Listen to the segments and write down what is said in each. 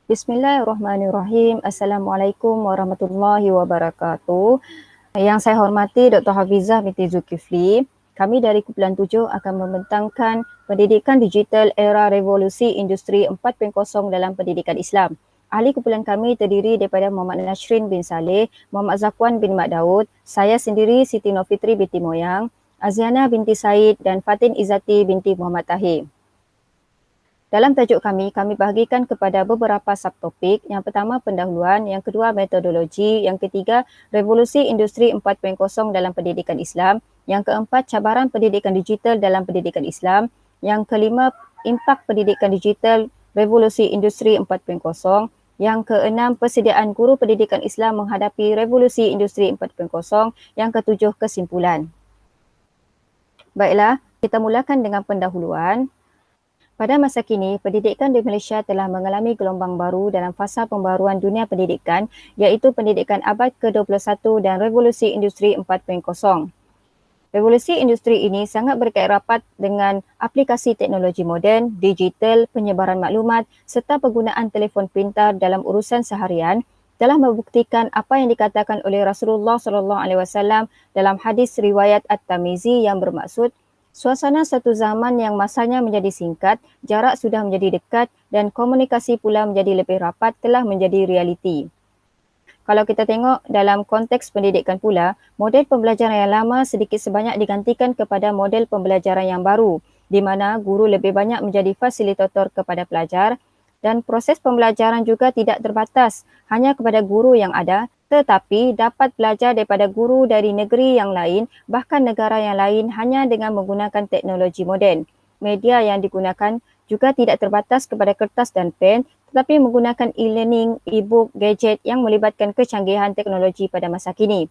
Bismillahirrahmanirrahim. Assalamualaikum warahmatullahi wabarakatuh. Yang saya hormati Dr. Hafizah binti Zulkifli. Kami dari Kumpulan 7 akan membentangkan pendidikan digital era revolusi industri 4.0 dalam pendidikan Islam. Ahli kumpulan kami terdiri daripada Muhammad Nashrin bin Saleh, Muhammad Zakwan bin Mat Daud, saya sendiri Siti Nofitri binti Moyang, Aziana binti Said dan Fatin Izzati binti Muhammad Tahir. Dalam tajuk kami bahagikan kepada beberapa subtopik. Yang pertama pendahuluan, yang kedua metodologi, yang ketiga revolusi industri 4.0 dalam pendidikan Islam, yang keempat cabaran pendidikan digital dalam pendidikan Islam, yang kelima impak pendidikan digital revolusi industri 4.0, yang keenam persediaan guru pendidikan Islam menghadapi revolusi industri 4.0, yang ketujuh kesimpulan. Baiklah, kita mulakan dengan pendahuluan. Pada masa kini, pendidikan di Malaysia telah mengalami gelombang baru dalam fasa pembaruan dunia pendidikan, iaitu pendidikan abad ke-21 dan revolusi industri 4.0. Revolusi industri ini sangat berkait rapat dengan aplikasi teknologi moden, digital, penyebaran maklumat serta penggunaan telefon pintar dalam urusan seharian telah membuktikan apa yang dikatakan oleh Rasulullah SAW dalam hadis riwayat At-Tirmizi yang bermaksud suasana satu zaman yang masanya menjadi singkat, jarak sudah menjadi dekat dan komunikasi pula menjadi lebih rapat telah menjadi realiti. Kalau kita tengok dalam konteks pendidikan pula, model pembelajaran yang lama sedikit sebanyak digantikan kepada model pembelajaran yang baru, di mana guru lebih banyak menjadi fasilitator kepada pelajar dan proses pembelajaran juga tidak terbatas hanya kepada guru yang ada, tetapi dapat belajar daripada guru dari negeri yang lain, bahkan negara yang lain hanya dengan menggunakan teknologi moden. Media yang digunakan juga tidak terbatas kepada kertas dan pen, tetapi menggunakan e-learning, e-book, gadget yang melibatkan kecanggihan teknologi pada masa kini.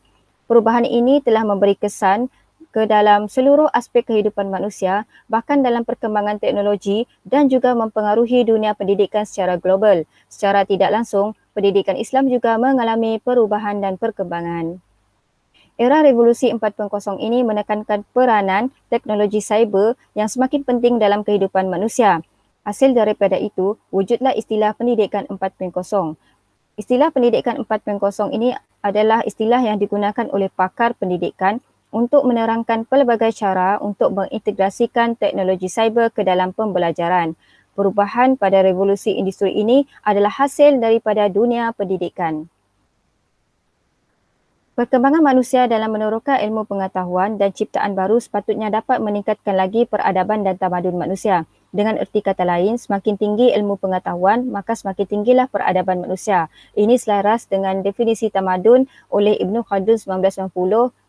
Perubahan ini telah memberi kesan ke dalam seluruh aspek kehidupan manusia, bahkan dalam perkembangan teknologi dan juga mempengaruhi dunia pendidikan secara global. Secara tidak langsung, pendidikan Islam juga mengalami perubahan dan perkembangan. Era revolusi 4.0 ini menekankan peranan teknologi cyber yang semakin penting dalam kehidupan manusia. Hasil daripada itu, wujudlah istilah pendidikan 4.0. Istilah pendidikan 4.0 ini adalah istilah yang digunakan oleh pakar pendidikan untuk menerangkan pelbagai cara untuk mengintegrasikan teknologi cyber ke dalam pembelajaran. Perubahan pada revolusi industri ini adalah hasil daripada dunia pendidikan. Perkembangan manusia dalam meneroka ilmu pengetahuan dan ciptaan baru sepatutnya dapat meningkatkan lagi peradaban dan tamadun manusia. Dengan erti kata lain, semakin tinggi ilmu pengetahuan, maka semakin tinggilah peradaban manusia. Ini selaras dengan definisi tamadun oleh Ibn Khaldun 1990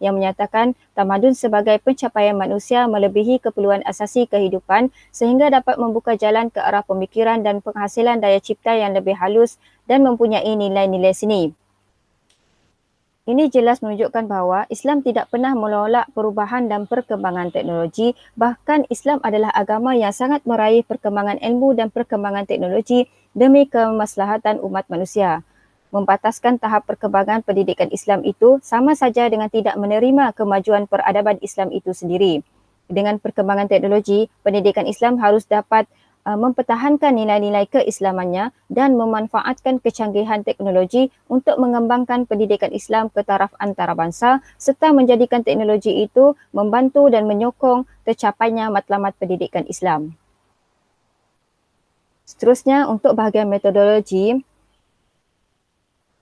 yang menyatakan tamadun sebagai pencapaian manusia melebihi keperluan asasi kehidupan sehingga dapat membuka jalan ke arah pemikiran dan penghasilan daya cipta yang lebih halus dan mempunyai nilai-nilai seni. Ini jelas menunjukkan bahawa Islam tidak pernah menolak perubahan dan perkembangan teknologi, bahkan Islam adalah agama yang sangat meraih perkembangan ilmu dan perkembangan teknologi demi kemaslahatan umat manusia. Membataskan tahap perkembangan pendidikan Islam itu sama saja dengan tidak menerima kemajuan peradaban Islam itu sendiri. Dengan perkembangan teknologi, pendidikan Islam harus dapat mempertahankan nilai-nilai keislamannya dan memanfaatkan kecanggihan teknologi untuk mengembangkan pendidikan Islam ke taraf antarabangsa serta menjadikan teknologi itu membantu dan menyokong tercapainya matlamat pendidikan Islam. Seterusnya, untuk bahagian metodologi,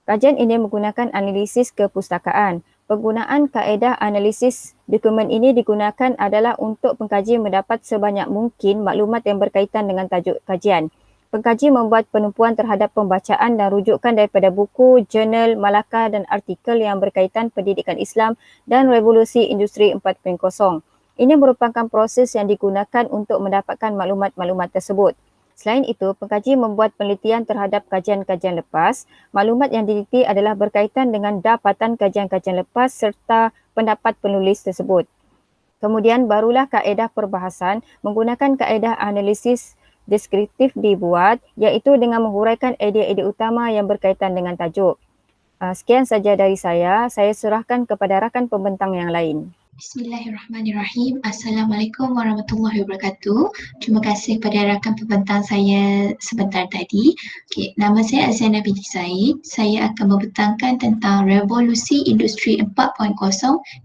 kajian ini menggunakan analisis kepustakaan. Penggunaan kaedah analisis dokumen ini digunakan adalah untuk pengkaji mendapat sebanyak mungkin maklumat yang berkaitan dengan tajuk kajian. Pengkaji membuat penumpuan terhadap pembacaan dan rujukan daripada buku, jurnal, malakah dan artikel yang berkaitan pendidikan Islam dan revolusi industri 4.0. Ini merupakan proses yang digunakan untuk mendapatkan maklumat-maklumat tersebut. Selain itu, pengkaji membuat penelitian terhadap kajian-kajian lepas. Maklumat yang diteliti adalah berkaitan dengan dapatan kajian-kajian lepas serta pendapat penulis tersebut. Kemudian barulah kaedah perbahasan menggunakan kaedah analisis deskriptif dibuat, iaitu dengan menghuraikan idea-idea utama yang berkaitan dengan tajuk. Sekian saja dari saya serahkan kepada rakan pembentang yang lain. Bismillahirrahmanirrahim. Assalamualaikum warahmatullahi wabarakatuh. Terima kasih kepada rakan pembentang saya sebentar tadi. Okay, nama saya Aziana binti Said. Saya akan membentangkan tentang revolusi industri 4.0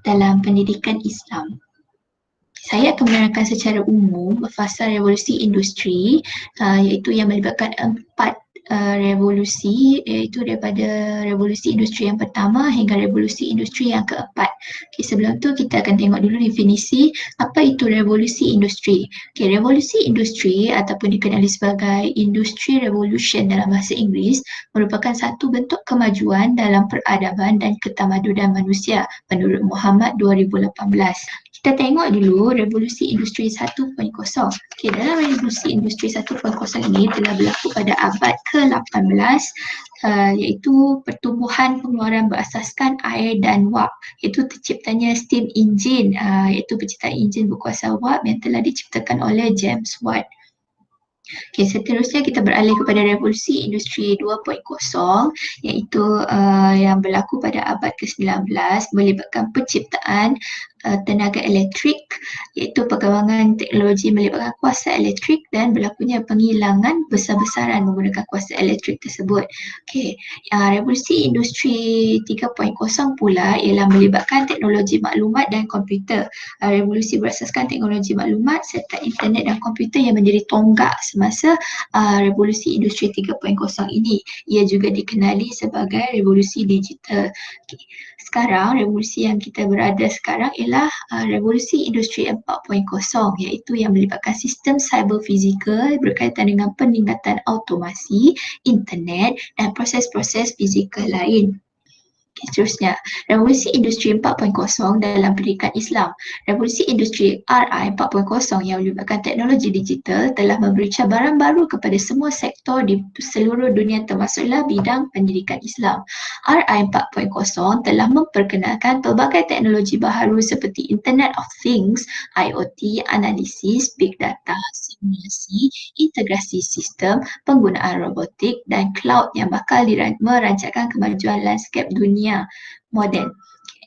dalam pendidikan Islam. Saya akan menerangkan secara umum fasa revolusi industri iaitu yang melibatkan 4 revolusi, iaitu daripada revolusi industri yang pertama hingga revolusi industri yang keempat. Okay, sebelum tu kita akan tengok dulu definisi apa itu revolusi industri. Okay, revolusi industri ataupun dikenali sebagai industry revolution dalam bahasa Inggeris merupakan satu bentuk kemajuan dalam peradaban dan ketamadunan manusia menurut Muhammad 2018. Kita tengok dulu revolusi industri 1.0. Okay, dalam revolusi industri 1.0 ini telah berlaku pada abad ke-18 iaitu pertumbuhan pengeluaran berasaskan air dan wap, iaitu terciptanya steam engine, iaitu penciptaan enjin berkuasa wap yang telah diciptakan oleh James Watt. Okay, seterusnya kita beralih kepada revolusi industri 2.0 iaitu yang berlaku pada abad ke-19 melibatkan penciptaan tenaga elektrik, iaitu perkembangan teknologi melibatkan kuasa elektrik dan berlakunya penghilangan besar-besaran menggunakan kuasa elektrik tersebut. Okay. Revolusi industri 3.0 pula ialah melibatkan teknologi maklumat dan komputer. Revolusi berasaskan teknologi maklumat serta internet dan komputer yang menjadi tonggak semasa revolusi industri 3.0 ini. Ia juga dikenali sebagai revolusi digital. Okay. Sekarang revolusi yang kita berada sekarang ialah revolusi industri 4.0 iaitu yang melibatkan sistem cyber fizikal berkaitan dengan peningkatan automasi, internet dan proses-proses fizikal lain. Seterusnya, revolusi industri 4.0 dalam pendidikan Islam. Revolusi industri RI 4.0 yang melibatkan teknologi digital telah memberi cabaran baru kepada semua sektor di seluruh dunia termasuklah bidang pendidikan Islam. RI 4.0 telah memperkenalkan pelbagai teknologi baharu seperti Internet of Things, IoT, analisis, big data, simulasi, integrasi sistem, penggunaan robotik dan cloud yang bakal merancangkan kemajuan lanskap dunia moden.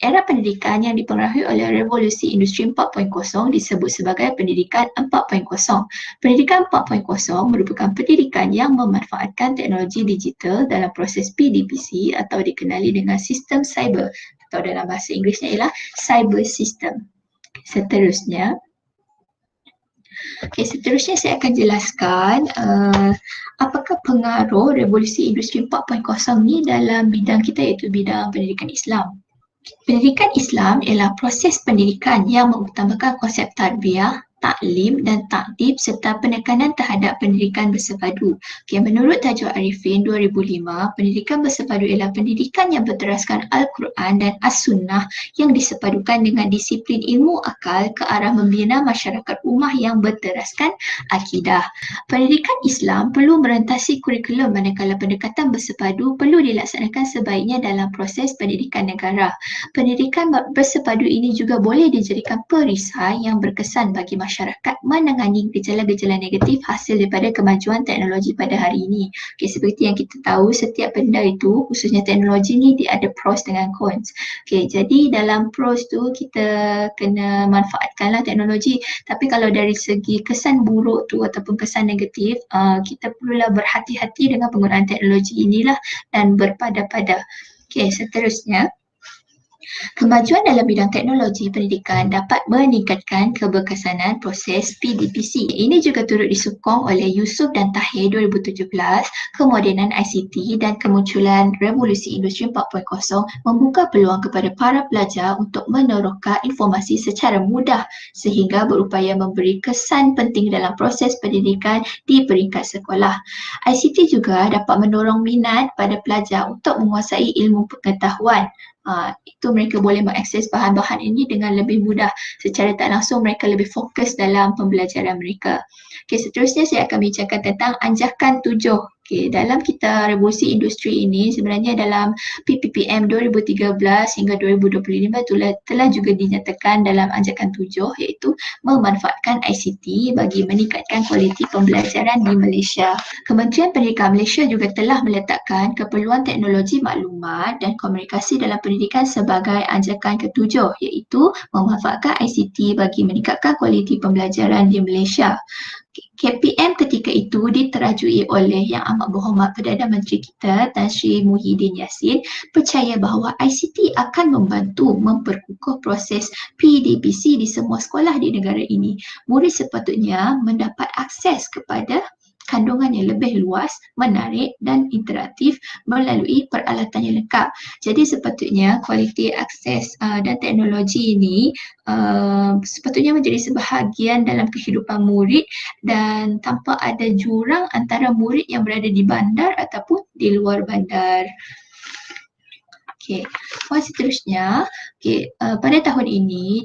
Era pendidikan yang dipengaruhi oleh revolusi industri 4.0 disebut sebagai pendidikan 4.0. Pendidikan 4.0 merupakan pendidikan yang memanfaatkan teknologi digital dalam proses PDPC atau dikenali dengan sistem cyber atau dalam bahasa Inggerisnya ialah cyber system. Seterusnya saya akan jelaskan apakah pengaruh revolusi industri 4.0 ni dalam bidang kita iaitu bidang pendidikan Islam. Pendidikan Islam ialah proses pendidikan yang mengutamakan konsep tarbiyah, taklim dan takdib serta penekanan terhadap pendidikan bersepadu. Okay, menurut Tajuk Arifin 2005, pendidikan bersepadu ialah pendidikan yang berteraskan Al-Quran dan As-Sunnah yang disepadukan dengan disiplin ilmu akal ke arah membina masyarakat ummah yang berteraskan akidah. Pendidikan Islam perlu merentasi kurikulum manakala pendekatan bersepadu perlu dilaksanakan sebaiknya dalam proses pendidikan negara. Pendidikan bersepadu ini juga boleh dijadikan perisai yang berkesan bagi masyarakat menangani gejala-gejala negatif hasil daripada kemajuan teknologi pada hari ini. Okay, seperti yang kita tahu, setiap benda itu, khususnya teknologi ni, dia ada pros dengan cons. Okay, jadi dalam pros tu kita kena manfaatkanlah teknologi. Tapi kalau dari segi kesan buruk tu ataupun kesan negatif, kita perlulah berhati-hati dengan penggunaan teknologi inilah dan berpada-pada. Okay, seterusnya. Kemajuan dalam bidang teknologi pendidikan dapat meningkatkan keberkesanan proses PDPC. Ini juga turut disokong oleh Yusof dan Tahir 2017, kemodenan ICT dan kemunculan revolusi industri 4.0 membuka peluang kepada para pelajar untuk meneroka informasi secara mudah sehingga berupaya memberi kesan penting dalam proses pendidikan di peringkat sekolah. ICT juga dapat mendorong minat pada pelajar untuk menguasai ilmu pengetahuan. Itu mereka boleh mengakses bahan-bahan ini dengan lebih mudah. Secara tak langsung mereka lebih fokus dalam pembelajaran mereka. Okay, seterusnya saya akan bincangkan tentang anjakan 7 Dalam kita revolusi industri ini sebenarnya dalam PPPM 2013 hingga 2025 telah juga dinyatakan dalam anjakan 7 iaitu memanfaatkan ICT bagi meningkatkan kualiti pembelajaran di Malaysia. Kementerian Pendidikan Malaysia juga telah meletakkan keperluan teknologi maklumat dan komunikasi dalam pendidikan sebagai anjakan ke-7 iaitu memanfaatkan ICT bagi meningkatkan kualiti pembelajaran di Malaysia. KPM ketika itu diterajui oleh Yang Amat Berhormat Perdana Menteri kita Tan Sri Muhyiddin Yassin percaya bahawa ICT akan membantu memperkukuh proses PDPC di semua sekolah di negara ini. Murid sepatutnya mendapat akses kepada kandungan yang lebih luas, menarik dan interaktif melalui peralatan yang lengkap. Jadi sepatutnya kualiti akses dan teknologi ini sepatutnya menjadi sebahagian dalam kehidupan murid dan tanpa ada jurang antara murid yang berada di bandar ataupun di luar bandar. Poin seterusnya, pada tahun ini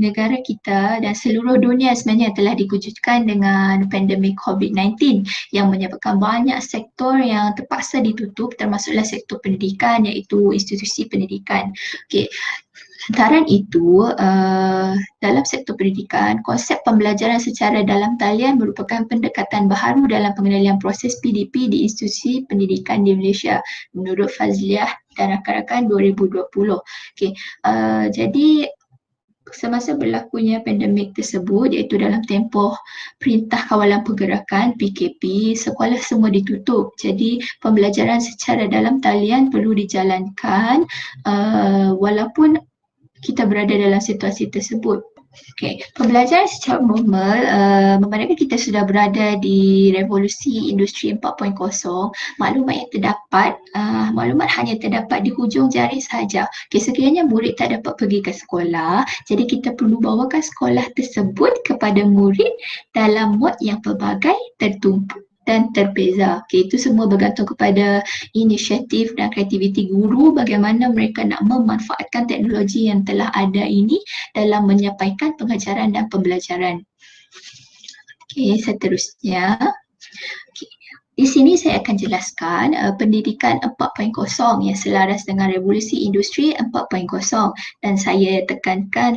negara kita dan seluruh dunia sebenarnya telah dikejutkan dengan pandemik COVID-19 yang menyebabkan banyak sektor yang terpaksa ditutup termasuklah sektor pendidikan iaitu institusi pendidikan. Lantaran itu, dalam sektor pendidikan, konsep pembelajaran secara dalam talian merupakan pendekatan baharu dalam pengendalian proses PDP di institusi pendidikan di Malaysia menurut Fazliah dan rakan-rakan 2020. Jadi semasa berlakunya pandemik tersebut iaitu dalam tempoh Perintah Kawalan Pergerakan PKP, sekolah semua ditutup. Jadi pembelajaran secara dalam talian perlu dijalankan walaupun kita berada dalam situasi tersebut. Pembelajaran secara normal memandangkan kita sudah berada di revolusi industri 4.0, maklumat hanya terdapat di hujung jari sahaja. Sekiranya murid tak dapat pergi ke sekolah, jadi kita perlu bawakan sekolah tersebut kepada murid dalam mod yang pelbagai, tertumpuk dan terbeza. Itu semua bergantung kepada inisiatif dan kreativiti guru bagaimana mereka nak memanfaatkan teknologi yang telah ada ini dalam menyampaikan pengajaran dan pembelajaran. Seterusnya. Di sini saya akan jelaskan pendidikan 4.0 yang selaras dengan revolusi industri 4.0 dan saya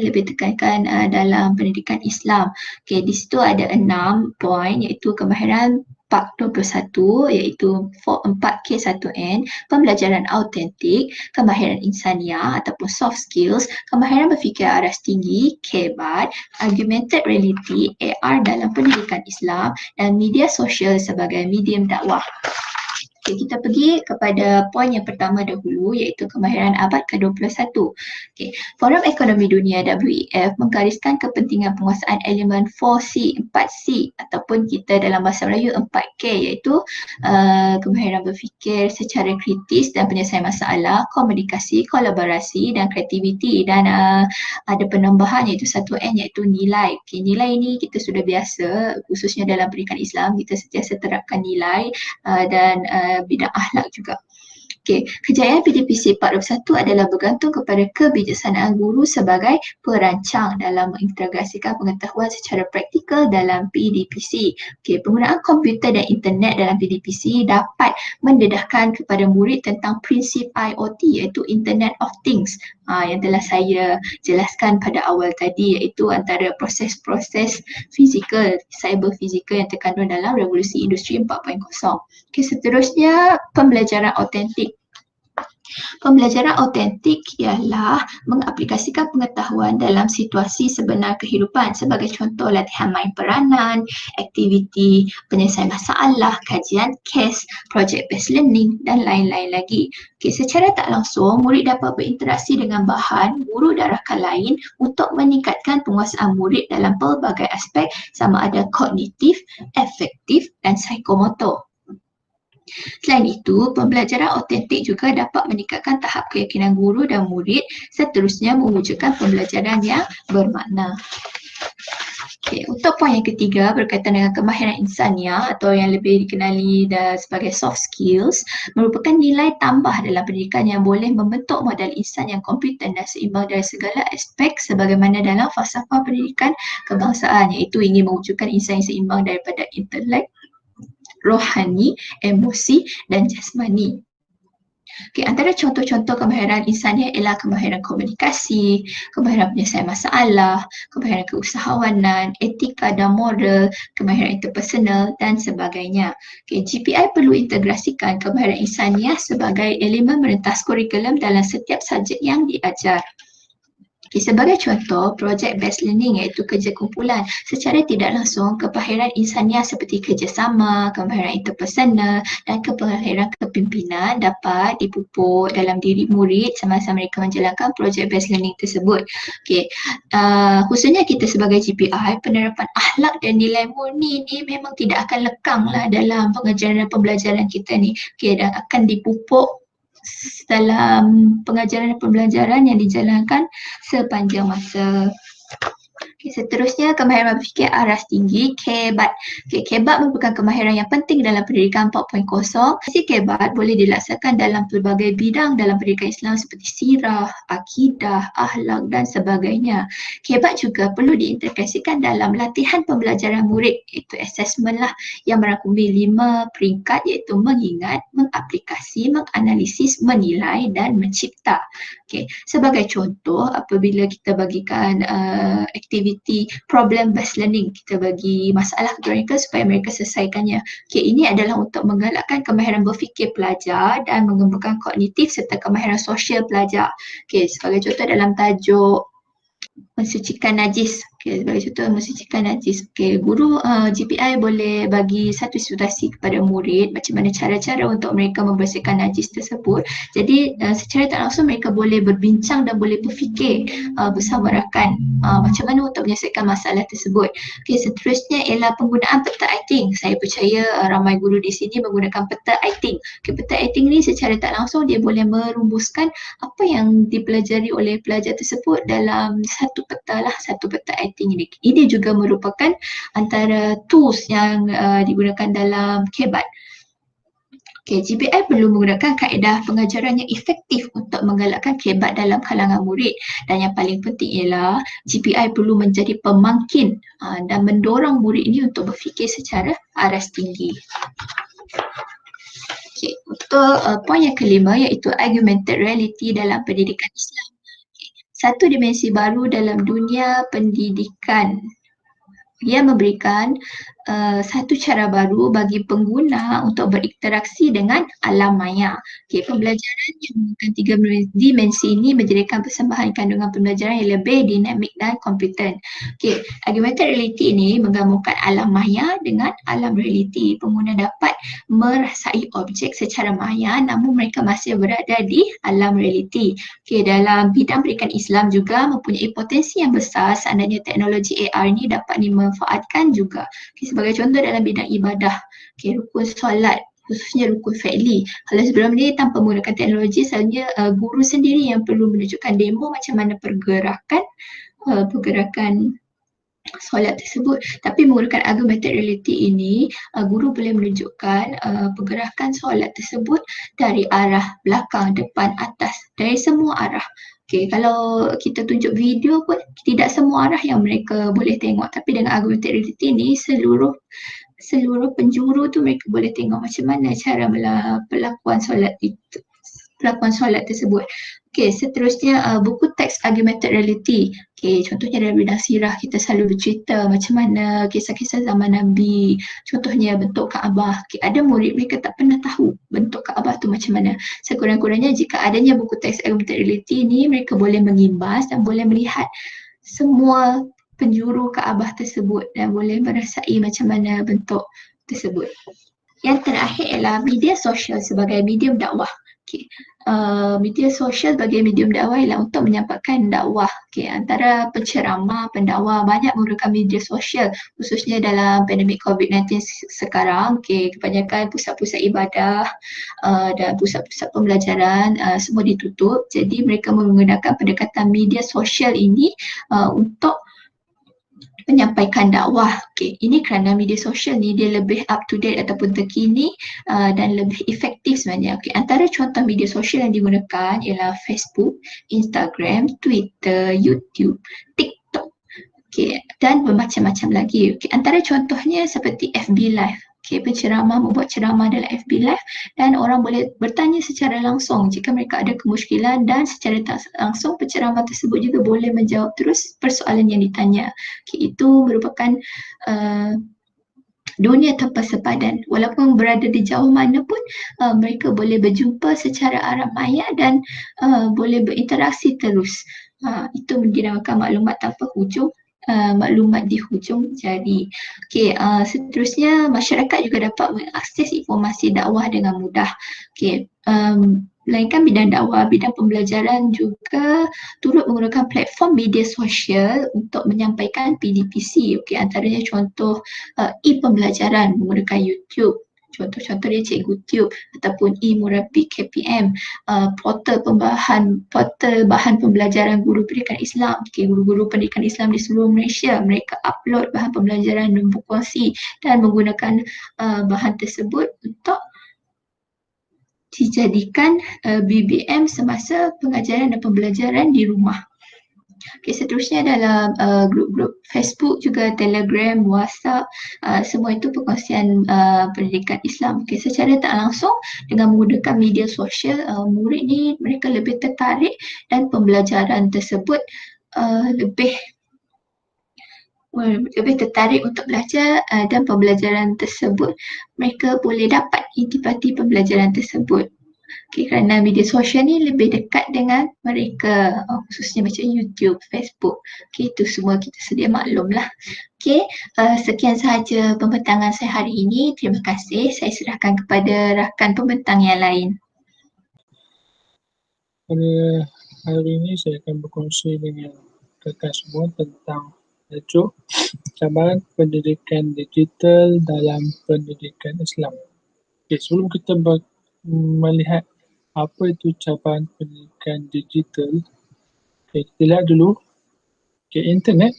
lebih tekankan dalam pendidikan Islam. Di situ ada 6 poin iaitu kemahiran 421 iaitu 4K1N, pembelajaran autentik, kemahiran insania ataupun soft skills, kemahiran berfikir aras tinggi, KBAT, augmented reality, AR dalam pendidikan Islam dan media sosial sebagai medium dakwah. Kita pergi kepada poin yang pertama dahulu iaitu kemahiran abad ke-21. Forum Ekonomi Dunia WEF menggariskan kepentingan penguasaan elemen 4C, 4C ataupun kita dalam bahasa Melayu 4K iaitu kemahiran berfikir secara kritis dan penyelesaian masalah, komunikasi, kolaborasi dan kreativiti dan ada penambahan iaitu 1N iaitu nilai. Nilai ini kita sudah biasa khususnya dalam pendidikan Islam kita sentiasa terapkan nilai dan bidang akhlak juga. Kejayaan PDPC 421 adalah bergantung kepada kebijaksanaan guru sebagai perancang dalam mengintegrasikan pengetahuan secara praktikal dalam PDPC. Penggunaan komputer dan internet dalam PDPC dapat mendedahkan kepada murid tentang prinsip IoT iaitu Internet of Things yang telah saya jelaskan pada awal tadi iaitu antara proses-proses fizikal, cyber fizikal yang terkandung dalam revolusi industri 4.0. Seterusnya pembelajaran autentik. Pembelajaran autentik ialah mengaplikasikan pengetahuan dalam situasi sebenar kehidupan sebagai contoh latihan main peranan, aktiviti penyelesaian masalah, kajian kes, project based learning dan lain-lain lagi. Secara tak langsung, murid dapat berinteraksi dengan bahan, guru dan rakan lain untuk meningkatkan penguasaan murid dalam pelbagai aspek sama ada kognitif, afektif dan psikomotor. Selain itu, pembelajaran autentik juga dapat meningkatkan tahap keyakinan guru dan murid seterusnya mewujudkan pembelajaran yang bermakna. Untuk poin yang ketiga berkaitan dengan kemahiran insania atau yang lebih dikenali sebagai soft skills merupakan nilai tambah dalam pendidikan yang boleh membentuk modal insan yang kompeten dan seimbang dari segala aspek sebagaimana dalam falsafah pendidikan kebangsaan iaitu ingin mewujudkan insan yang seimbang daripada intelek, rohani, emosi dan jasmani. Okay, antara contoh-contoh kemahiran insaniah ialah kemahiran komunikasi, kemahiran penyelesaian masalah, kemahiran keusahawanan, etika dan moral, kemahiran interpersonal dan sebagainya. Okay, GPI perlu integrasikan kemahiran insaniah sebagai elemen merentas kurikulum dalam setiap subjek yang diajar. Okay, sebagai contoh, project based learning iaitu kerja kumpulan. Secara tidak langsung, kemahiran insaniah seperti kerjasama, kemahiran interpersonal dan kemahiran kepimpinan dapat dipupuk dalam diri murid semasa mereka menjalankan project based learning tersebut. Okay. Khususnya kita sebagai GPI, penerapan akhlak dan nilai murni ni memang tidak akan lekang lah dalam pengajaran dan pembelajaran kita ni. Okay, dan akan dipupuk dalam pengajaran dan pembelajaran yang dijalankan sepanjang masa. Okay, seterusnya kemahiran berfikir aras tinggi, KEBAT. Okay, KEBAT merupakan kemahiran yang penting dalam pendidikan 4.0. Sesi KEBAT boleh dilaksanakan dalam pelbagai bidang dalam pendidikan Islam seperti sirah, akidah, akhlak dan sebagainya. KEBAT juga perlu diintegrasikan dalam latihan pembelajaran murid, iaitu assessment lah, yang merangkumi 5 peringkat iaitu mengingat, mengaplikasi, menganalisis, menilai dan mencipta. Okay, sebagai contoh, apabila kita bagikan aktiviti problem based learning, kita bagi masalah kepada mereka supaya mereka selesaikannya. Okay, ini adalah untuk menggalakkan kemahiran berfikir pelajar dan mengembangkan kognitif serta kemahiran sosial pelajar. Okay, sebagai contoh dalam tajuk mensucikan najis. Okay, sebagai contoh mensucikan najis. Okay, guru GPI boleh bagi satu instruksi kepada murid macam mana cara-cara untuk mereka membersihkan najis tersebut. Jadi secara tak langsung mereka boleh berbincang dan boleh berfikir bersama rakan macam mana untuk menyelesaikan masalah tersebut. Okay, seterusnya ialah penggunaan peta I-Think. Saya percaya ramai guru di sini menggunakan peta I-Think. Okay, peta I-Think ni secara tak langsung dia boleh merumuskan apa yang dipelajari oleh pelajar tersebut dalam satu peta lah, satu peta I-Think ini. Ini juga merupakan antara tools yang digunakan dalam KEBAT. Okay, GPI perlu menggunakan kaedah pengajaran yang efektif untuk menggalakkan KEBAT dalam kalangan murid, dan yang paling penting ialah GPI perlu menjadi pemangkin dan mendorong murid ini untuk berfikir secara aras tinggi. Okay, untuk poin yang kelima iaitu augmented reality dalam pendidikan Islam. Satu dimensi baru dalam dunia pendidikan. Ia memberikan satu cara baru bagi pengguna untuk berinteraksi dengan alam maya. Okay, pembelajaran yang menggunakan 3 dimensi ini menjadikan persembahan kandungan pembelajaran yang lebih dinamik dan kompeten. Okay, augmented reality ini menggabungkan alam maya dengan alam realiti. Pengguna dapat merasai objek secara maya namun mereka masih berada di alam realiti. Okay, dalam bidang pendidikan Islam juga mempunyai potensi yang besar seandainya teknologi AR ini dapat dimanfaatkan juga. Okay, sebagai contoh dalam bidang ibadah, okay, rukun solat, khususnya rukun fi'li. Kalau sebelum ni tanpa menggunakan teknologi, selalunya guru sendiri yang perlu menunjukkan demo macam mana pergerakan solat tersebut. Tapi menggunakan augmented reality ini, guru boleh menunjukkan pergerakan solat tersebut dari arah belakang, depan, atas, dari semua arah. Okay, kalau kita tunjuk video pun tidak semua arah yang mereka boleh tengok, tapi dengan augmented reality ni seluruh penjuru tu mereka boleh tengok macam mana cara pelakuan solat itu, pelakuan solat tersebut. Okay, seterusnya buku teks augmented reality. Okay, contohnya dalam bidang sirah kita selalu bercerita macam mana kisah-kisah zaman Nabi. Contohnya bentuk Kaabah. Okay, ada murid mereka tak pernah tahu bentuk Kaabah tu macam mana. Sekurang-kurangnya jika adanya buku teks augmented reality ni, mereka boleh mengimbas dan boleh melihat semua penjuru Kaabah tersebut dan boleh merasai macam mana bentuk tersebut. Yang terakhir ialah media sosial sebagai medium dakwah. Okay. Media sosial sebagai medium dakwah ialah untuk menyampaikan dakwah. Okay. Antara penceramah, pendakwah banyak menggunakan media sosial, khususnya dalam pandemik COVID-19 sekarang. Okay. Kebanyakan pusat-pusat ibadah dan pusat-pusat pembelajaran semua ditutup. Jadi mereka menggunakan pendekatan media sosial ini untuk menyampaikan dakwah. Okay, ini kerana media sosial ni dia lebih up to date ataupun terkini dan lebih efektif sebenarnya. Okay, antara contoh media sosial yang digunakan ialah Facebook, Instagram, Twitter, YouTube, TikTok, okay, dan bermacam-macam lagi. Okay, antara contohnya seperti FB Live. penceramah membuat ceramah dalam FB Live dan orang boleh bertanya secara langsung jika mereka ada kemusykilan, dan secara tak langsung penceramah tersebut juga boleh menjawab terus persoalan yang ditanya. Itu merupakan uh, dunia tanpa sepadan. Walaupun berada di jauh mana pun, mereka boleh berjumpa secara arah maya dan boleh berinteraksi terus. Itu dinamakan maklumat tanpa hujung, maklumat di hujung jari. Seterusnya masyarakat juga dapat mengakses informasi dakwah dengan mudah. Melainkan bidang dakwah, bidang pembelajaran juga turut menggunakan platform media sosial untuk menyampaikan PDPC. Antaranya contoh e-pembelajaran menggunakan YouTube. Contoh-contoh dia Cikgu Tube ataupun e-Murabi KPM, portal bahan pembelajaran guru pendidikan Islam. Guru-guru pendidikan Islam di seluruh Malaysia, mereka upload bahan pembelajaran dan berkongsi dan menggunakan bahan tersebut untuk dijadikan BBM semasa pengajaran dan pembelajaran di rumah. Seterusnya adalah grup-grup Facebook, juga Telegram, WhatsApp, semua itu perkongsian pendidikan Islam. Secara tak langsung dengan menggunakan media sosial, murid ni mereka lebih tertarik dan pembelajaran tersebut lebih tertarik untuk belajar, dan pembelajaran tersebut mereka boleh dapat intipati pembelajaran tersebut. Kerana media sosial ni lebih dekat dengan mereka, khususnya macam YouTube, Facebook. Itu semua kita sedia maklum lah. Sekian sahaja pembentangan saya hari ini. Terima kasih. Saya serahkan kepada rakan pembentang yang lain. Pada hari ini saya akan berkongsi dengan rakan semua tentang tajuk cabaran pendidikan digital dalam pendidikan Islam. Sebelum kita melihat apa itu cabaran pendidikan digital, kita lihat dulu, internet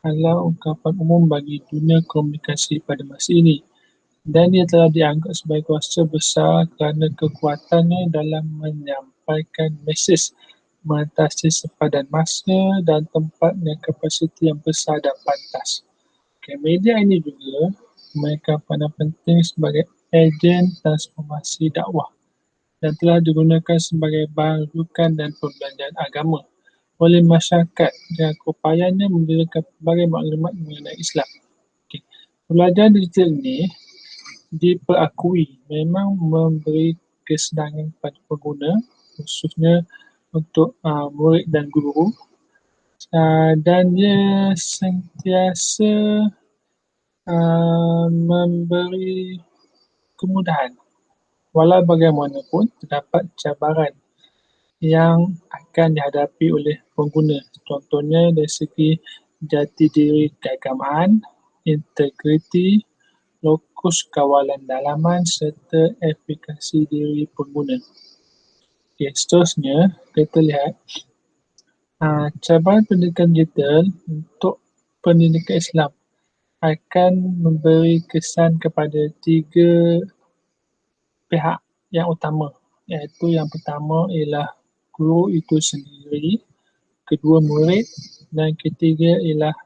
adalah ungkapan umum bagi dunia komunikasi pada masa ini, dan ia telah dianggap sebagai kuasa besar kerana kekuatannya dalam menyampaikan mesej, mengatasi sepadan masa dan tempat dengan kapasiti yang besar dan pantas. Media ini juga memainkan peranan penting sebagai ejen transformasi dakwah dan telah digunakan sebagai bahan rujukan dan pembelajaran agama oleh masyarakat dengan upayanya memberikan berbagai maklumat mengenai Islam. Pembelajaran digital ini diperakui memang memberi kesenangan kepada pengguna, khususnya untuk murid dan guru, dan dia sentiasa memberi kemudahan. Walau bagaimanapun, terdapat cabaran yang akan dihadapi oleh pengguna. Contohnya dari segi jati diri keagamaan, integriti, lokus kawalan dalaman serta efikasi diri pengguna. Seterusnya, kita lihat cabaran pendidikan digital untuk pendidikan Islam akan memberi kesan kepada 3 pihak yang utama, iaitu yang pertama ialah guru itu sendiri, kedua murid, dan ketiga ialah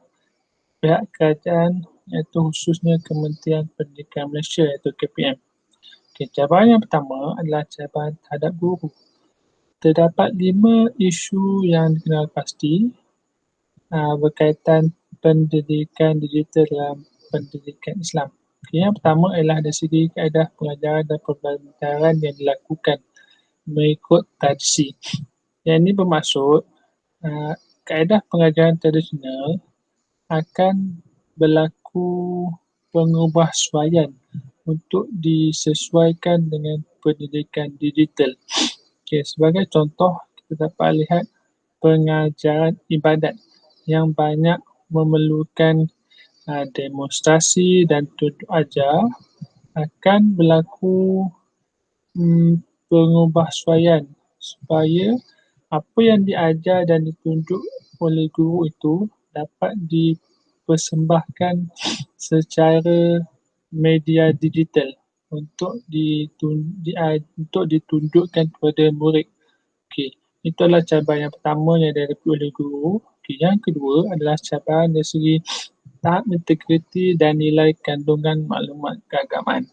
pihak kerajaan, iaitu khususnya Kementerian Pendidikan Malaysia iaitu KPM. Cabaran yang pertama adalah cabaran terhadap guru. Terdapat 5 isu yang dikenal pasti berkaitan pendidikan digital dalam pendidikan Islam. Yang pertama ialah dari segi kaedah pengajaran dan pembelajaran yang dilakukan mengikut tradisi. Yang ini bermaksud kaedah pengajaran tradisional akan berlaku pengubahsuaian untuk disesuaikan dengan pendidikan digital. Sebagai contoh, kita dapat lihat pengajaran ibadat yang banyak memerlukan demonstrasi dan tunjuk ajar akan berlaku pengubahsuaian supaya apa yang diajar dan ditunjuk oleh guru itu dapat dipersembahkan secara media digital untuk ditunjukkan kepada murid. Itu adalah cabaran yang pertama yang dihadapi oleh guru. Yang kedua adalah cabaran dari segi tahap integriti dan nilai kandungan maklumat keagamaan.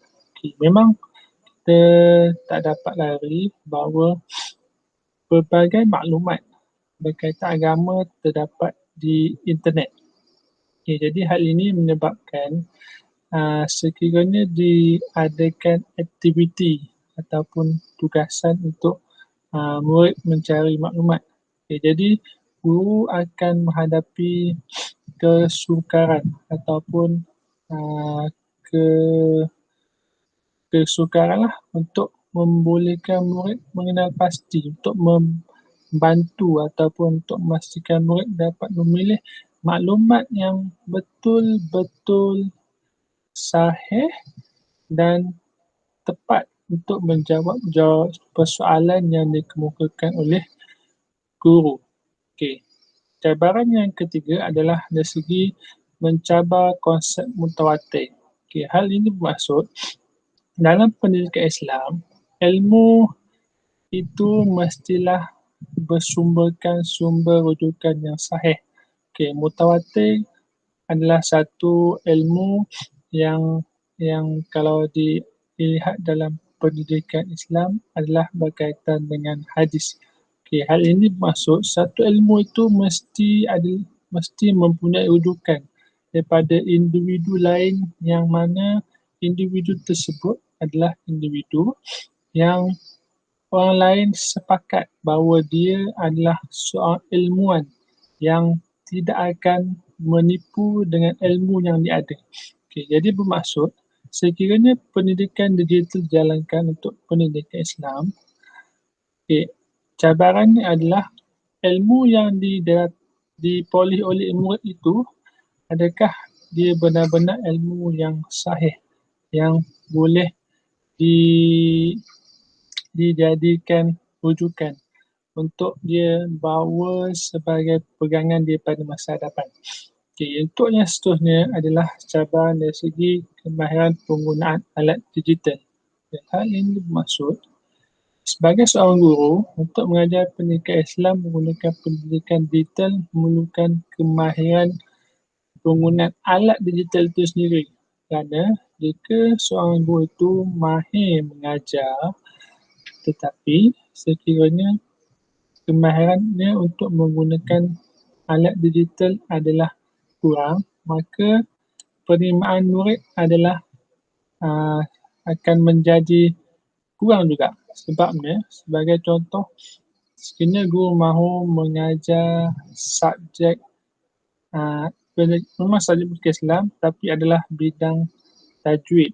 Memang kita tak dapat lari bahawa pelbagai maklumat berkaitan agama terdapat di internet. Jadi hal ini menyebabkan sekiranya diadakan aktiviti ataupun tugasan untuk murid mencari maklumat. Jadi guru akan menghadapi kesukaran ataupun ke kesukaranlah untuk membolehkan murid mengenal pasti, untuk membantu ataupun untuk memastikan murid dapat memilih maklumat yang betul-betul sahih dan tepat untuk menjawab persoalan yang dikemukakan oleh guru. Cabaran yang ketiga adalah dari segi mencabar konsep mutawatir. Hal ini bermaksud dalam pendidikan Islam, ilmu itu mestilah bersumberkan sumber rujukan yang sahih. Mutawatir adalah satu ilmu yang kalau dilihat dalam pendidikan Islam adalah berkaitan dengan hadis. Hal ini bermaksud satu ilmu itu mesti mempunyai rujukan daripada individu lain yang mana individu tersebut adalah individu yang orang lain sepakat bahawa dia adalah seorang ilmuwan yang tidak akan menipu dengan ilmu yang dia ada. Jadi bermaksud sekiranya pendidikan digital dijalankan untuk pendidikan Islam, cabarannya adalah ilmu yang diperoleh oleh murid itu, adakah dia benar-benar ilmu yang sahih, yang boleh dijadikan rujukan untuk dia bawa sebagai pegangan dia pada masa hadapan. Untuk yang seterusnya adalah cabaran dari segi kemahiran penggunaan alat digital. Hal ini bermaksud sebagai seorang guru, untuk mengajar pendidikan Islam menggunakan pendidikan digital memerlukan kemahiran penggunaan alat digital itu sendiri. Kerana jika seorang guru itu mahir mengajar tetapi sekiranya kemahirannya untuk menggunakan alat digital adalah kurang, maka penerimaan murid adalah akan menjadi kurang juga. Sebabnya, sebagai contoh, sekiranya guru mahu mengajar subjek memang subjek pendidikan Islam tapi adalah bidang tajwid.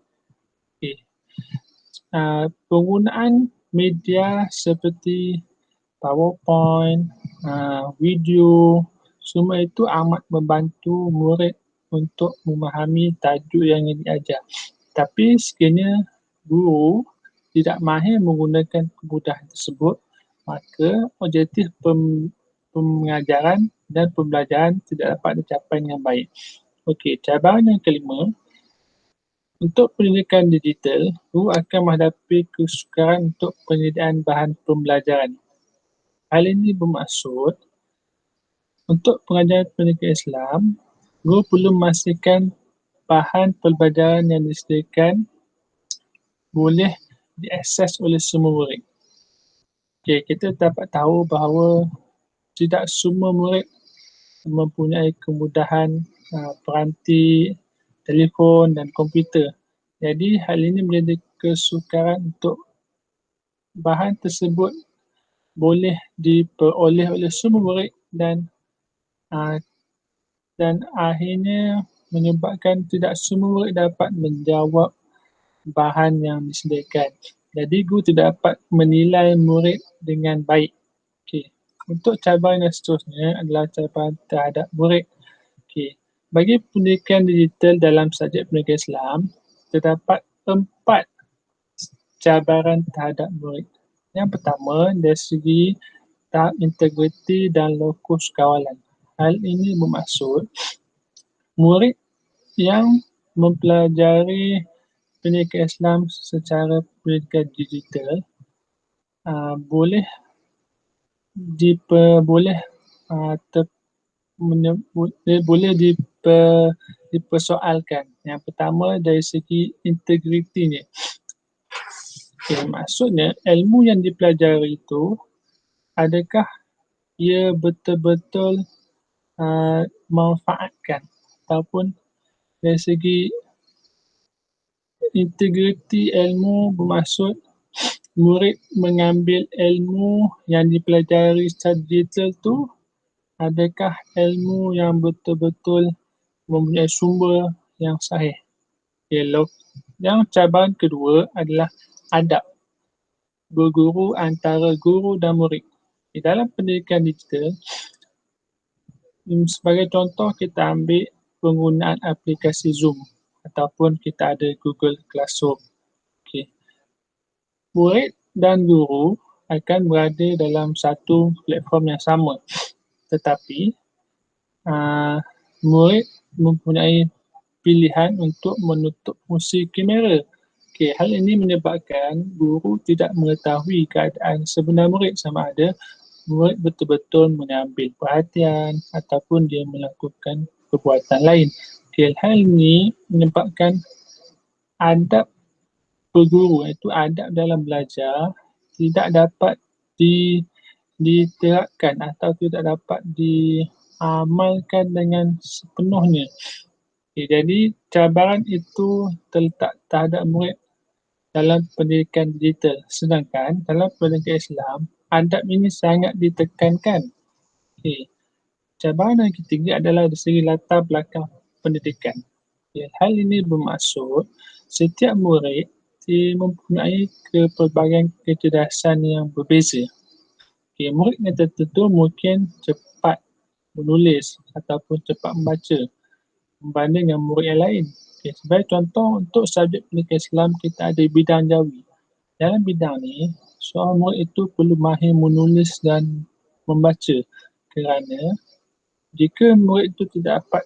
Penggunaan media seperti PowerPoint, video, semua itu amat membantu murid untuk memahami tajuk yang diajar. Tapi sekiranya guru tidak mahir menggunakan kemudahan tersebut, maka objektif pengajaran dan pembelajaran tidak dapat dicapai dengan baik. Cabaran yang kelima, untuk pendidikan digital, guru akan menghadapi kesukaran untuk penyediaan bahan pembelajaran. Hal ini bermaksud untuk pengajaran pendidikan Islam, guru perlu memastikan bahan pembelajaran yang disediakan boleh diakses oleh semua murid. Kita dapat tahu bahawa tidak semua murid mempunyai kemudahan peranti, telefon dan komputer. Jadi hal ini menjadi kesukaran untuk bahan tersebut boleh diperoleh oleh semua murid dan akhirnya menyebabkan tidak semua murid dapat menjawab bahan yang disediakan. Jadi guru tidak dapat menilai murid dengan baik. Untuk cabaran yang seterusnya adalah cabaran terhadap murid. Bagi pendidikan digital dalam subjek pendidikan Islam, terdapat 4 cabaran terhadap murid. Yang pertama, dari segi tahap integriti dan lokus kawalan. Hal ini bermaksud murid yang mempelajari pendidikan Islam secara pendidikan digital boleh diperboleh dipersoalkan. Yang pertama dari segi integritinya. Maksudnya ilmu yang dipelajari itu adakah ia betul-betul memanfaatkan, ataupun dari segi integriti ilmu bermaksud murid mengambil ilmu yang dipelajari secara digital tu adakah ilmu yang betul-betul mempunyai sumber yang sahih. Yang cabaran kedua adalah adab berguru antara guru dan murid. Di dalam pendidikan digital, sebagai contoh kita ambil penggunaan aplikasi Zoom ataupun kita ada Google Classroom. Okay. Murid dan guru akan berada dalam satu platform yang sama, tetapi murid mempunyai pilihan untuk menutup fungsi kamera. Okay, hal ini menyebabkan guru tidak mengetahui keadaan sebenar murid, sama ada murid betul-betul mengambil perhatian ataupun dia melakukan perbuatan lain. Okay, hal ini menyebabkan adab berguru, iaitu adab dalam belajar, tidak dapat diterapkan atau tidak dapat diamalkan dengan sepenuhnya. Okay, jadi cabaran itu terletak terhadap murid dalam pendidikan digital. Sedangkan dalam pendidikan Islam, adab ini sangat ditekankan. Okay. Cabaran yang ketiga adalah dari segi latar belakang pendidikan. Okay. Hal ini bermaksud setiap murid mempunyai pelbagai kecerdasan yang berbeza. Okay. Murid yang tertentu mungkin cepat menulis ataupun cepat membaca berbanding dengan murid yang lain. Okay. Sebagai contoh, untuk subjek pendidikan Islam kita ada bidang Jawi. Dalam bidang ni, seorang murid itu perlu mahir menulis dan membaca, kerana jika murid itu tidak dapat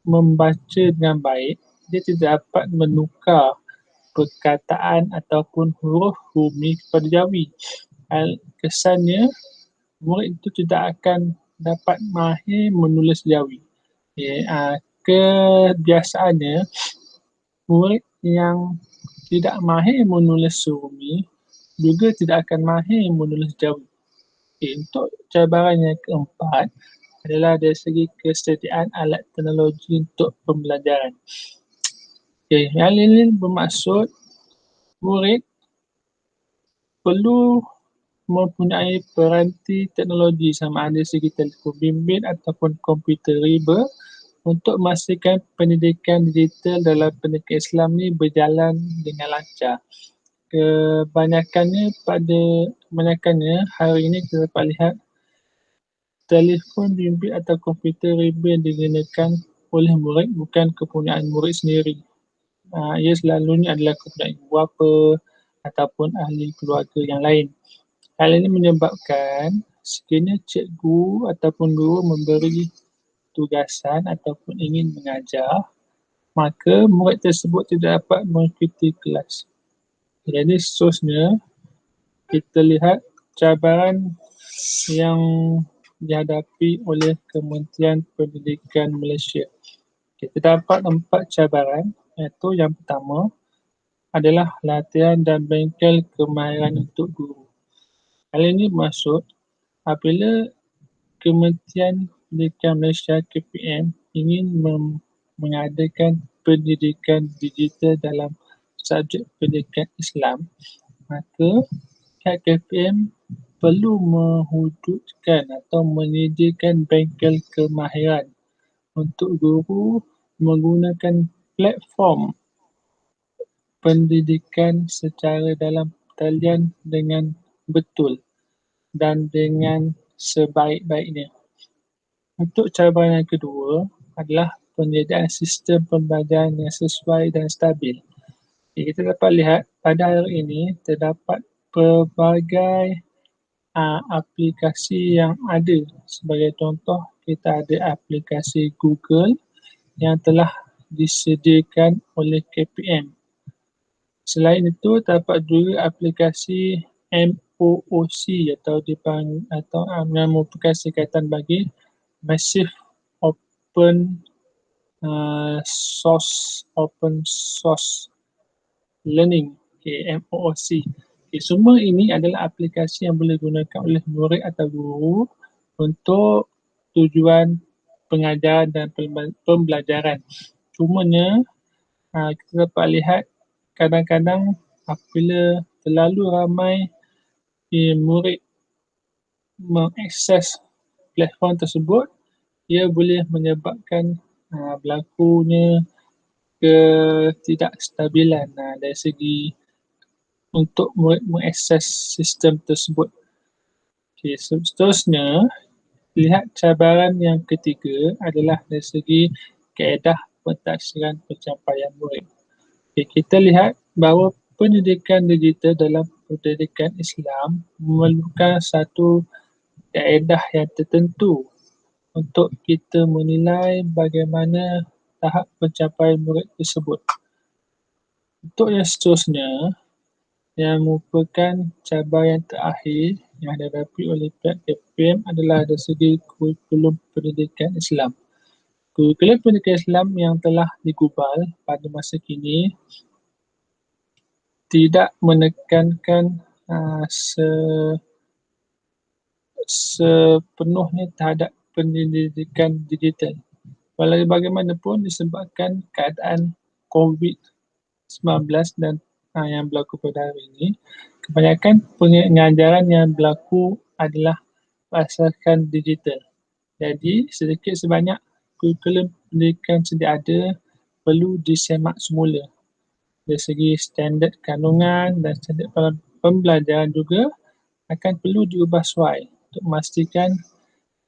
membaca dengan baik, dia tidak dapat menukar perkataan ataupun huruf bumi kepada Jawi. Kesannya, murid itu tidak akan dapat mahir menulis Jawi. Okay. Kebiasaannya, murid yang tidak mahir menulis Surumi juga tidak akan mahir menulis Jawi. Okay. Untuk cabaran yang keempat adalah dari segi kesediaan alat teknologi untuk pembelajaran. Okay. Hal ini bermaksud murid perlu mempunyai peranti teknologi, sama ada segi telefon bimbit ataupun komputer riba, untuk memastikan pendidikan digital dalam pendidikan Islam ni berjalan dengan lancar. Kebanyakannya hari ini kita dapat lihat telefon bimbit atau komputer riba yang digunakan oleh murid bukan kepunyaan murid sendiri. Ia selalunya adalah kepunyaan ibu bapa ataupun ahli keluarga yang lain. Hal ini menyebabkan sekiranya cikgu ataupun guru memberi tugasan ataupun ingin mengajar, maka murid tersebut tidak dapat mengikuti kelas. Jadi seterusnya, kita lihat cabaran yang dihadapi oleh Kementerian Pendidikan Malaysia. Kita dapat 4 cabaran, iaitu yang pertama adalah latihan dan bengkel kemahiran untuk guru. Hal ini bermaksud apabila Kementerian Pendidikan Malaysia KPM ingin mengadakan pendidikan digital dalam subjek pendidikan Islam, maka pihak KPM perlu mewujudkan atau menyediakan bengkel kemahiran untuk guru menggunakan platform pendidikan secara dalam talian dengan betul dan dengan sebaik-baiknya. Untuk cabaran yang kedua adalah penyediaan sistem pembelajaran yang sesuai dan stabil. Kita dapat lihat pada hari ini terdapat pelbagai aplikasi yang ada. Sebagai contoh, kita ada aplikasi Google yang telah disediakan oleh KPM. Selain itu, terdapat juga aplikasi MOOC atau yang merupakan singkatan bagi Massive Open Open Source Learning, MOOC. Semua ini adalah aplikasi yang boleh digunakan oleh murid atau guru untuk tujuan pengajaran dan pembelajaran. Cumanya, kita dapat lihat kadang-kadang apabila terlalu ramai murid mengakses platform tersebut, ia boleh menyebabkan berlakunya ketidakstabilan dari segi untuk mengakses sistem tersebut. Seterusnya, lihat cabaran yang ketiga adalah dari segi kaedah pentaksiran pencapaian murid. Kita lihat bahawa pendidikan digital dalam pendidikan Islam memerlukan satu kaedah yang tertentu untuk kita menilai bagaimana tahap pencapaian murid tersebut. Untuk yang seterusnya, yang merupakan cabaran terakhir yang dihadapi oleh pihak KPM adalah dari segi kurikulum pendidikan Islam. Kurikulum pendidikan Islam yang telah digubal pada masa kini tidak menekankan sepenuhnya terhadap pendidikan digital. Walau bagaimanapun disebabkan keadaan COVID-19 dan yang berlaku pada hari ini, kebanyakan pengajaran yang berlaku adalah berdasarkan digital. Jadi sedikit sebanyak kurikulum pendidikan sedia ada perlu disemak semula. Dari segi standard kandungan dan standard pembelajaran juga akan perlu diubah sesuai untuk memastikan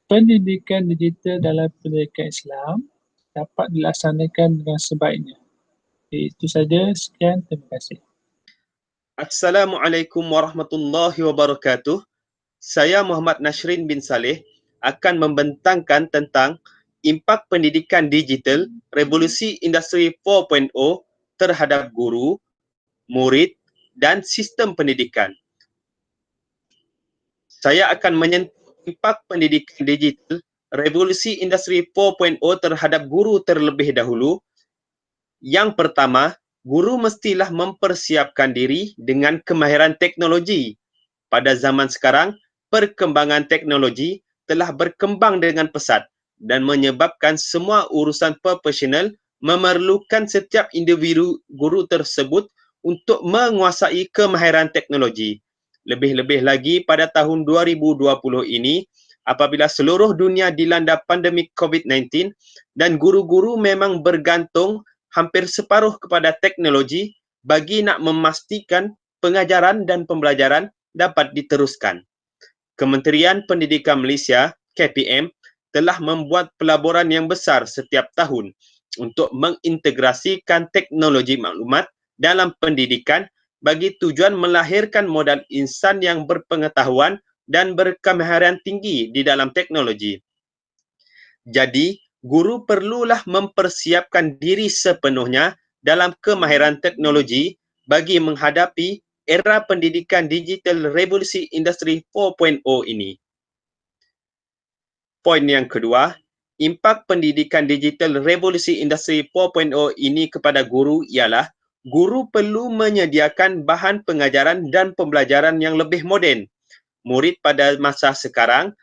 pendidikan digital dalam pendidikan Islam dapat dilaksanakan dengan sebaiknya. Itu saja, sekian, terima kasih. Assalamualaikum warahmatullahi wabarakatuh. Saya Muhammad Nashrin bin Saleh akan membentangkan tentang impak pendidikan digital revolusi industri 4.0 terhadap guru, murid dan sistem pendidikan. Saya akan menyentuh impak pendidikan digital revolusi industri 4.0 terhadap guru terlebih dahulu. Yang pertama, guru mestilah mempersiapkan diri dengan kemahiran teknologi. Pada zaman sekarang, perkembangan teknologi telah berkembang dengan pesat dan menyebabkan semua urusan profesional memerlukan setiap individu guru tersebut untuk menguasai kemahiran teknologi. Lebih-lebih lagi pada tahun 2020 ini, apabila seluruh dunia dilanda pandemik COVID-19 dan guru-guru memang bergantung hampir separuh kepada teknologi bagi nak memastikan pengajaran dan pembelajaran dapat diteruskan. Kementerian Pendidikan Malaysia, KPM, telah membuat pelaburan yang besar setiap tahun untuk mengintegrasikan teknologi maklumat dalam pendidikan bagi tujuan melahirkan modal insan yang berpengetahuan dan berkemahiran tinggi di dalam teknologi. Jadi, guru perlulah mempersiapkan diri sepenuhnya dalam kemahiran teknologi bagi menghadapi era pendidikan digital revolusi industri 4.0 ini. Poin yang kedua, impak pendidikan digital revolusi industri 4.0 ini kepada guru ialah guru perlu menyediakan bahan pengajaran dan pembelajaran yang lebih moden. Murid pada masa sekarang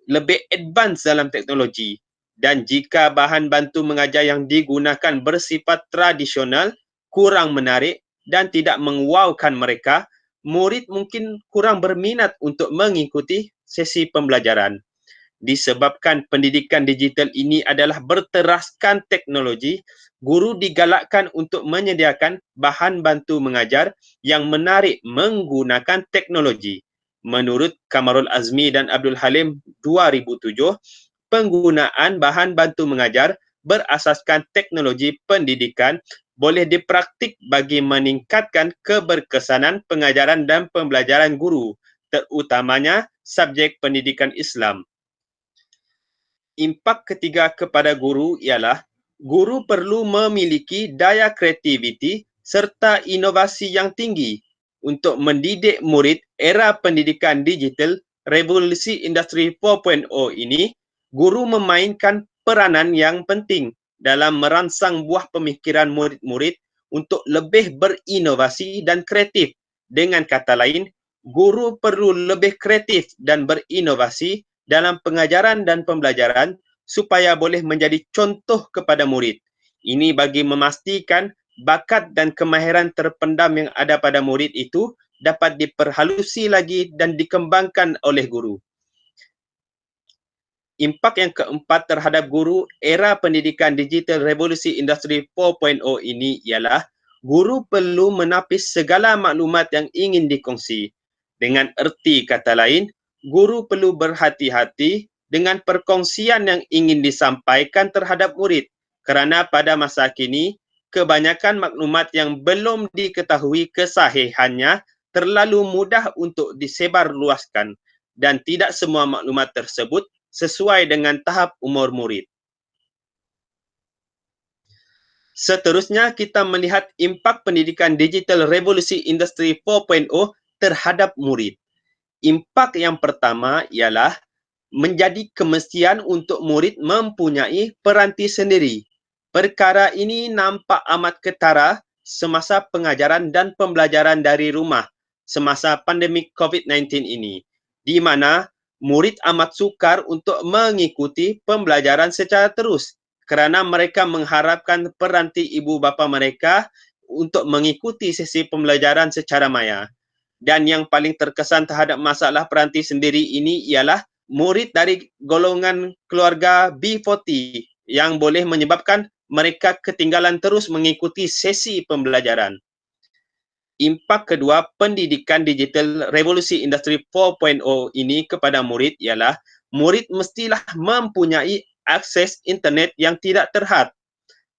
lebih advance dalam teknologi. Dan jika bahan bantu mengajar yang digunakan bersifat tradisional, kurang menarik dan tidak mengwaukan mereka, murid mungkin kurang berminat untuk mengikuti sesi pembelajaran. Disebabkan pendidikan digital ini adalah berteraskan teknologi, guru digalakkan untuk menyediakan bahan bantu mengajar yang menarik menggunakan teknologi. Menurut Kamarul Azmi dan Abdul Halim 2007, penggunaan bahan bantu mengajar berasaskan teknologi pendidikan boleh dipraktik bagi meningkatkan keberkesanan pengajaran dan pembelajaran guru, terutamanya subjek pendidikan Islam. Impak ketiga kepada guru ialah guru perlu memiliki daya kreativiti serta inovasi yang tinggi untuk mendidik murid era pendidikan digital revolusi industri 4.0 ini. Guru memainkan peranan yang penting dalam merangsang buah pemikiran murid-murid untuk lebih berinovasi dan kreatif. Dengan kata lain, guru perlu lebih kreatif dan berinovasi dalam pengajaran dan pembelajaran supaya boleh menjadi contoh kepada murid. Ini bagi memastikan bakat dan kemahiran terpendam yang ada pada murid itu dapat diperhalusi lagi dan dikembangkan oleh guru. Impak yang keempat terhadap guru era pendidikan digital revolusi industri 4.0 ini ialah guru perlu menapis segala maklumat yang ingin dikongsi. Dengan erti kata lain, guru perlu berhati-hati dengan perkongsian yang ingin disampaikan terhadap murid kerana pada masa kini, kebanyakan maklumat yang belum diketahui kesahihannya terlalu mudah untuk disebarluaskan dan tidak semua maklumat tersebut sesuai dengan tahap umur murid. Seterusnya, kita melihat impak pendidikan digital revolusi industri 4.0 terhadap murid. Impak yang pertama ialah menjadi kemestian untuk murid mempunyai peranti sendiri. Perkara ini nampak amat ketara semasa pengajaran dan pembelajaran dari rumah semasa pandemik COVID-19 ini, di mana murid amat sukar untuk mengikuti pembelajaran secara terus kerana mereka mengharapkan peranti ibu bapa mereka untuk mengikuti sesi pembelajaran secara maya. Dan yang paling terkesan terhadap masalah peranti sendiri ini ialah murid dari golongan keluarga B40 yang boleh menyebabkan mereka ketinggalan terus mengikuti sesi pembelajaran. Impak kedua pendidikan digital revolusi industri 4.0 ini kepada murid ialah murid mestilah mempunyai akses internet yang tidak terhad.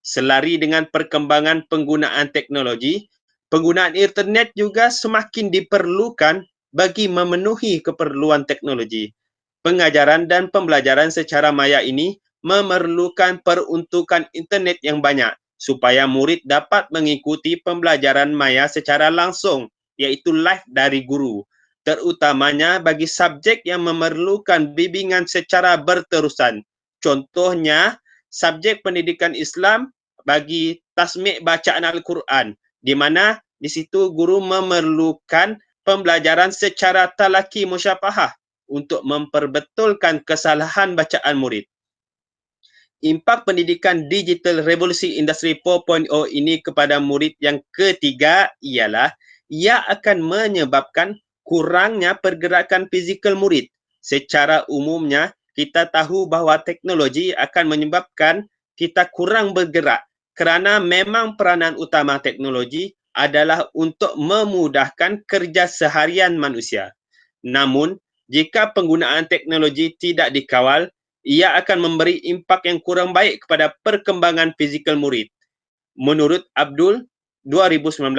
Selari dengan perkembangan penggunaan teknologi, penggunaan internet juga semakin diperlukan bagi memenuhi keperluan teknologi. Pengajaran dan pembelajaran secara maya ini memerlukan peruntukan internet yang banyak supaya murid dapat mengikuti pembelajaran maya secara langsung, iaitu live dari guru, terutamanya bagi subjek yang memerlukan bimbingan secara berterusan. Contohnya, subjek pendidikan Islam bagi tasmik bacaan Al-Quran, di mana di situ guru memerlukan pembelajaran secara talaki musyafahah untuk memperbetulkan kesalahan bacaan murid. Impak pendidikan digital revolusi industri 4.0 ini kepada murid yang ketiga ialah ia akan menyebabkan kurangnya pergerakan fizikal murid. Secara umumnya, kita tahu bahawa teknologi akan menyebabkan kita kurang bergerak kerana memang peranan utama teknologi adalah untuk memudahkan kerja seharian manusia. Namun, jika penggunaan teknologi tidak dikawal, ia akan memberi impak yang kurang baik kepada perkembangan fizikal murid. Menurut Abdul, 2019,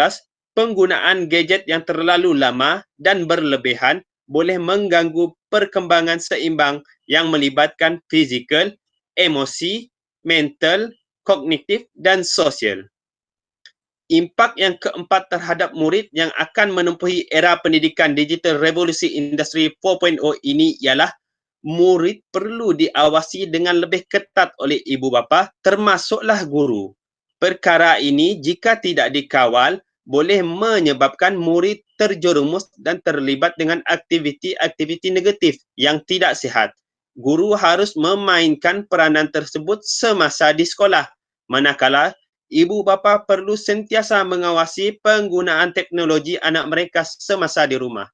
penggunaan gadget yang terlalu lama dan berlebihan boleh mengganggu perkembangan seimbang yang melibatkan fizikal, emosi, mental, kognitif dan sosial. Impak yang keempat terhadap murid yang akan menempuhi era pendidikan digital revolusi industri 4.0 ini ialah murid perlu diawasi dengan lebih ketat oleh ibu bapa termasuklah guru. Perkara ini jika tidak dikawal boleh menyebabkan murid terjerumus dan terlibat dengan aktiviti-aktiviti negatif yang tidak sihat. Guru harus memainkan peranan tersebut semasa di sekolah, manakala ibu bapa perlu sentiasa mengawasi penggunaan teknologi anak mereka semasa di rumah.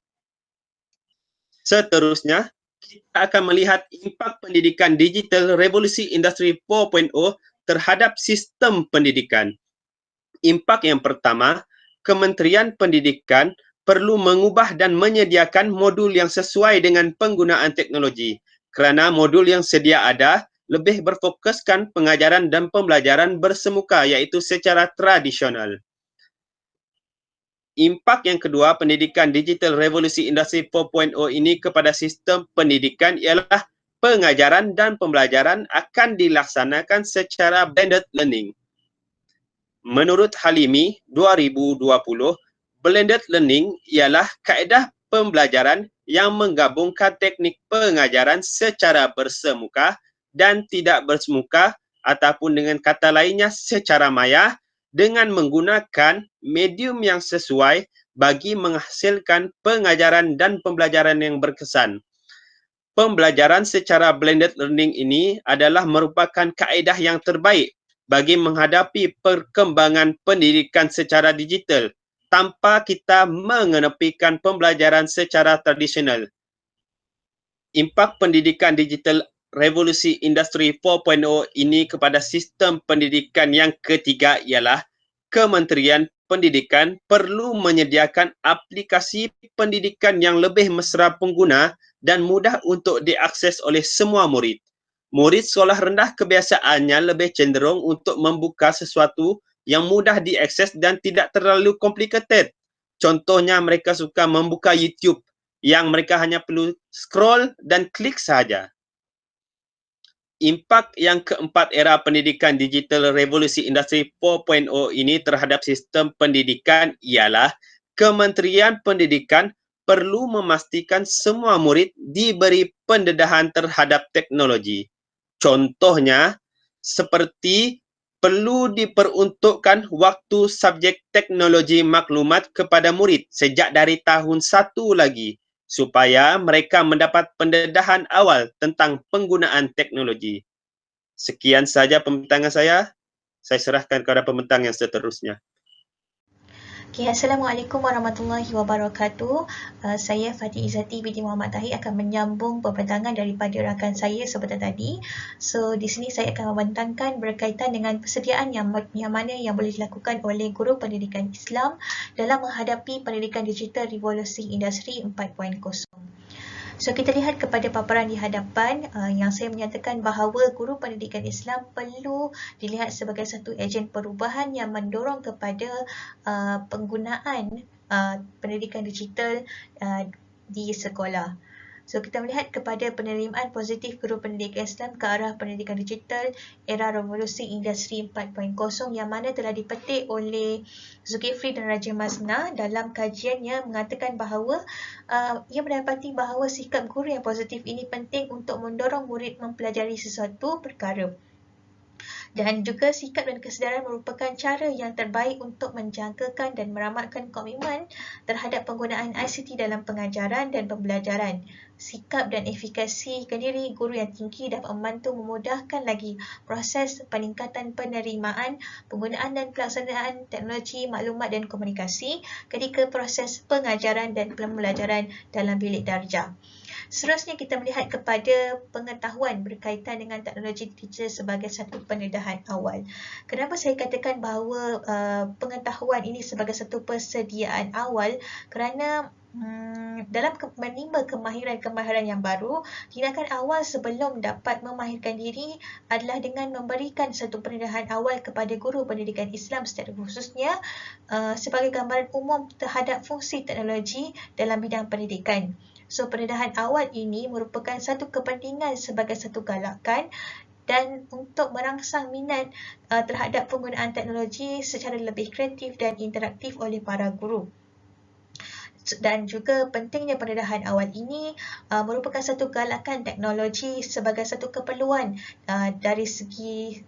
Seterusnya, kita akan melihat impak pendidikan digital revolusi industri 4.0 terhadap sistem pendidikan. Impak yang pertama, Kementerian Pendidikan perlu mengubah dan menyediakan modul yang sesuai dengan penggunaan teknologi kerana modul yang sedia ada lebih berfokuskan pengajaran dan pembelajaran bersemuka iaitu secara tradisional. Impak yang kedua pendidikan digital revolusi industri 4.0 ini kepada sistem pendidikan ialah pengajaran dan pembelajaran akan dilaksanakan secara blended learning. Menurut Halimi 2020, blended learning ialah kaedah pembelajaran yang menggabungkan teknik pengajaran secara bersemuka dan tidak bersemuka ataupun dengan kata lainnya secara maya dengan menggunakan medium yang sesuai bagi menghasilkan pengajaran dan pembelajaran yang berkesan. Pembelajaran secara blended learning ini adalah merupakan kaedah yang terbaik bagi menghadapi perkembangan pendidikan secara digital tanpa kita mengenepikan pembelajaran secara tradisional. Impak pendidikan digital revolusi industri 4.0 ini kepada sistem pendidikan yang ketiga ialah Kementerian Pendidikan perlu menyediakan aplikasi pendidikan yang lebih mesra pengguna dan mudah untuk diakses oleh semua murid. Murid sekolah rendah kebiasaannya lebih cenderung untuk membuka sesuatu yang mudah diakses dan tidak terlalu complicated. Contohnya mereka suka membuka YouTube yang mereka hanya perlu scroll dan klik saja. Impak yang keempat era pendidikan digital revolusi industri 4.0 ini terhadap sistem pendidikan ialah Kementerian Pendidikan perlu memastikan semua murid diberi pendedahan terhadap teknologi. Contohnya, seperti perlu diperuntukkan waktu subjek teknologi maklumat kepada murid sejak dari tahun 1 lagi, supaya mereka mendapat pendedahan awal tentang penggunaan teknologi. Sekian saja pembentangan saya. Saya serahkan kepada pembentang yang seterusnya. Okay, Assalamualaikum warahmatullahi wabarakatuh. Saya Fatih Izzati binti Muhammad Tahir akan menyambung pembentangan daripada rakan saya sebentar tadi. So, di sini saya akan membentangkan berkaitan dengan persediaan yang mana yang boleh dilakukan oleh guru pendidikan Islam dalam menghadapi pendidikan digital revolusi industri 4.0. So, kita lihat kepada paparan di hadapan yang saya menyatakan bahawa guru pendidikan Islam perlu dilihat sebagai satu ejen perubahan yang mendorong kepada penggunaan pendidikan digital di sekolah. So, kita melihat kepada penerimaan positif guru pendidikan Islam ke arah pendidikan digital era revolusi industri 4.0 yang mana telah dipetik oleh Zulkifli dan Raja Masna dalam kajiannya mengatakan bahawa ia mendapati bahawa sikap guru yang positif ini penting untuk mendorong murid mempelajari sesuatu perkara. Dan juga sikap dan kesedaran merupakan cara yang terbaik untuk menjangkakan dan meramatkan komitmen terhadap penggunaan ICT dalam pengajaran dan pembelajaran. Sikap dan efikasi kendiri guru yang tinggi dapat membantu memudahkan lagi proses peningkatan penerimaan, penggunaan dan pelaksanaan teknologi maklumat dan komunikasi ketika proses pengajaran dan pembelajaran dalam bilik darjah. Seterusnya kita melihat kepada pengetahuan berkaitan dengan teknologi digital sebagai satu pendedahan awal. Kenapa saya katakan bahawa pengetahuan ini sebagai satu persediaan awal? Kerana dalam menimba kemahiran-kemahiran yang baru, tindakan awal sebelum dapat memahirkan diri adalah dengan memberikan satu pendedahan awal kepada guru pendidikan Islam secara khususnya sebagai gambaran umum terhadap fungsi teknologi dalam bidang pendidikan. So, pendedahan awal ini merupakan satu kepentingan sebagai satu galakan dan untuk merangsang minat terhadap penggunaan teknologi secara lebih kreatif dan interaktif oleh para guru. Dan juga pentingnya pendedahan awal ini merupakan satu galakan teknologi sebagai satu keperluan dari segi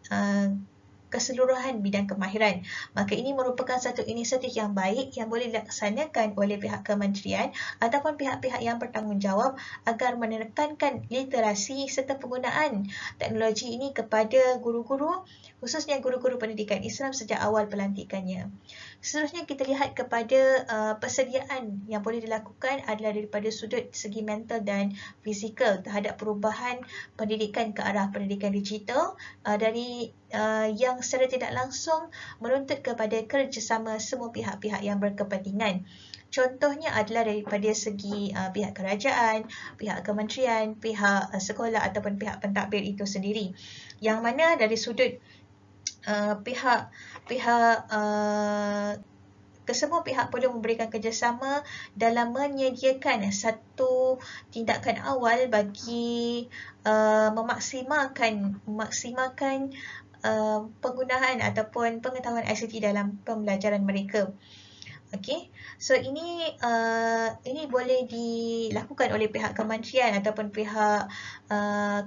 keseluruhan bidang kemahiran. Maka ini merupakan satu inisiatif yang baik yang boleh dilaksanakan oleh pihak kementerian ataupun pihak-pihak yang bertanggungjawab agar menekankan literasi serta penggunaan teknologi ini kepada guru-guru, khususnya guru-guru pendidikan Islam sejak awal pelantikannya. Seterusnya kita lihat kepada persediaan yang boleh dilakukan adalah daripada sudut segi mental dan fizikal terhadap perubahan pendidikan ke arah pendidikan digital dari yang secara tidak langsung menuntut kepada kerjasama semua pihak-pihak yang berkepentingan. Contohnya adalah daripada segi pihak kerajaan, pihak kementerian, pihak sekolah ataupun pihak pentadbir itu sendiri. Yang mana dari sudut kesemua pihak perlu memberikan kerjasama dalam menyediakan satu tindakan awal bagi memaksimalkan penggunaan ataupun pengetahuan ICT dalam pembelajaran mereka. Okey, so ini boleh dilakukan oleh pihak kementerian ataupun pihak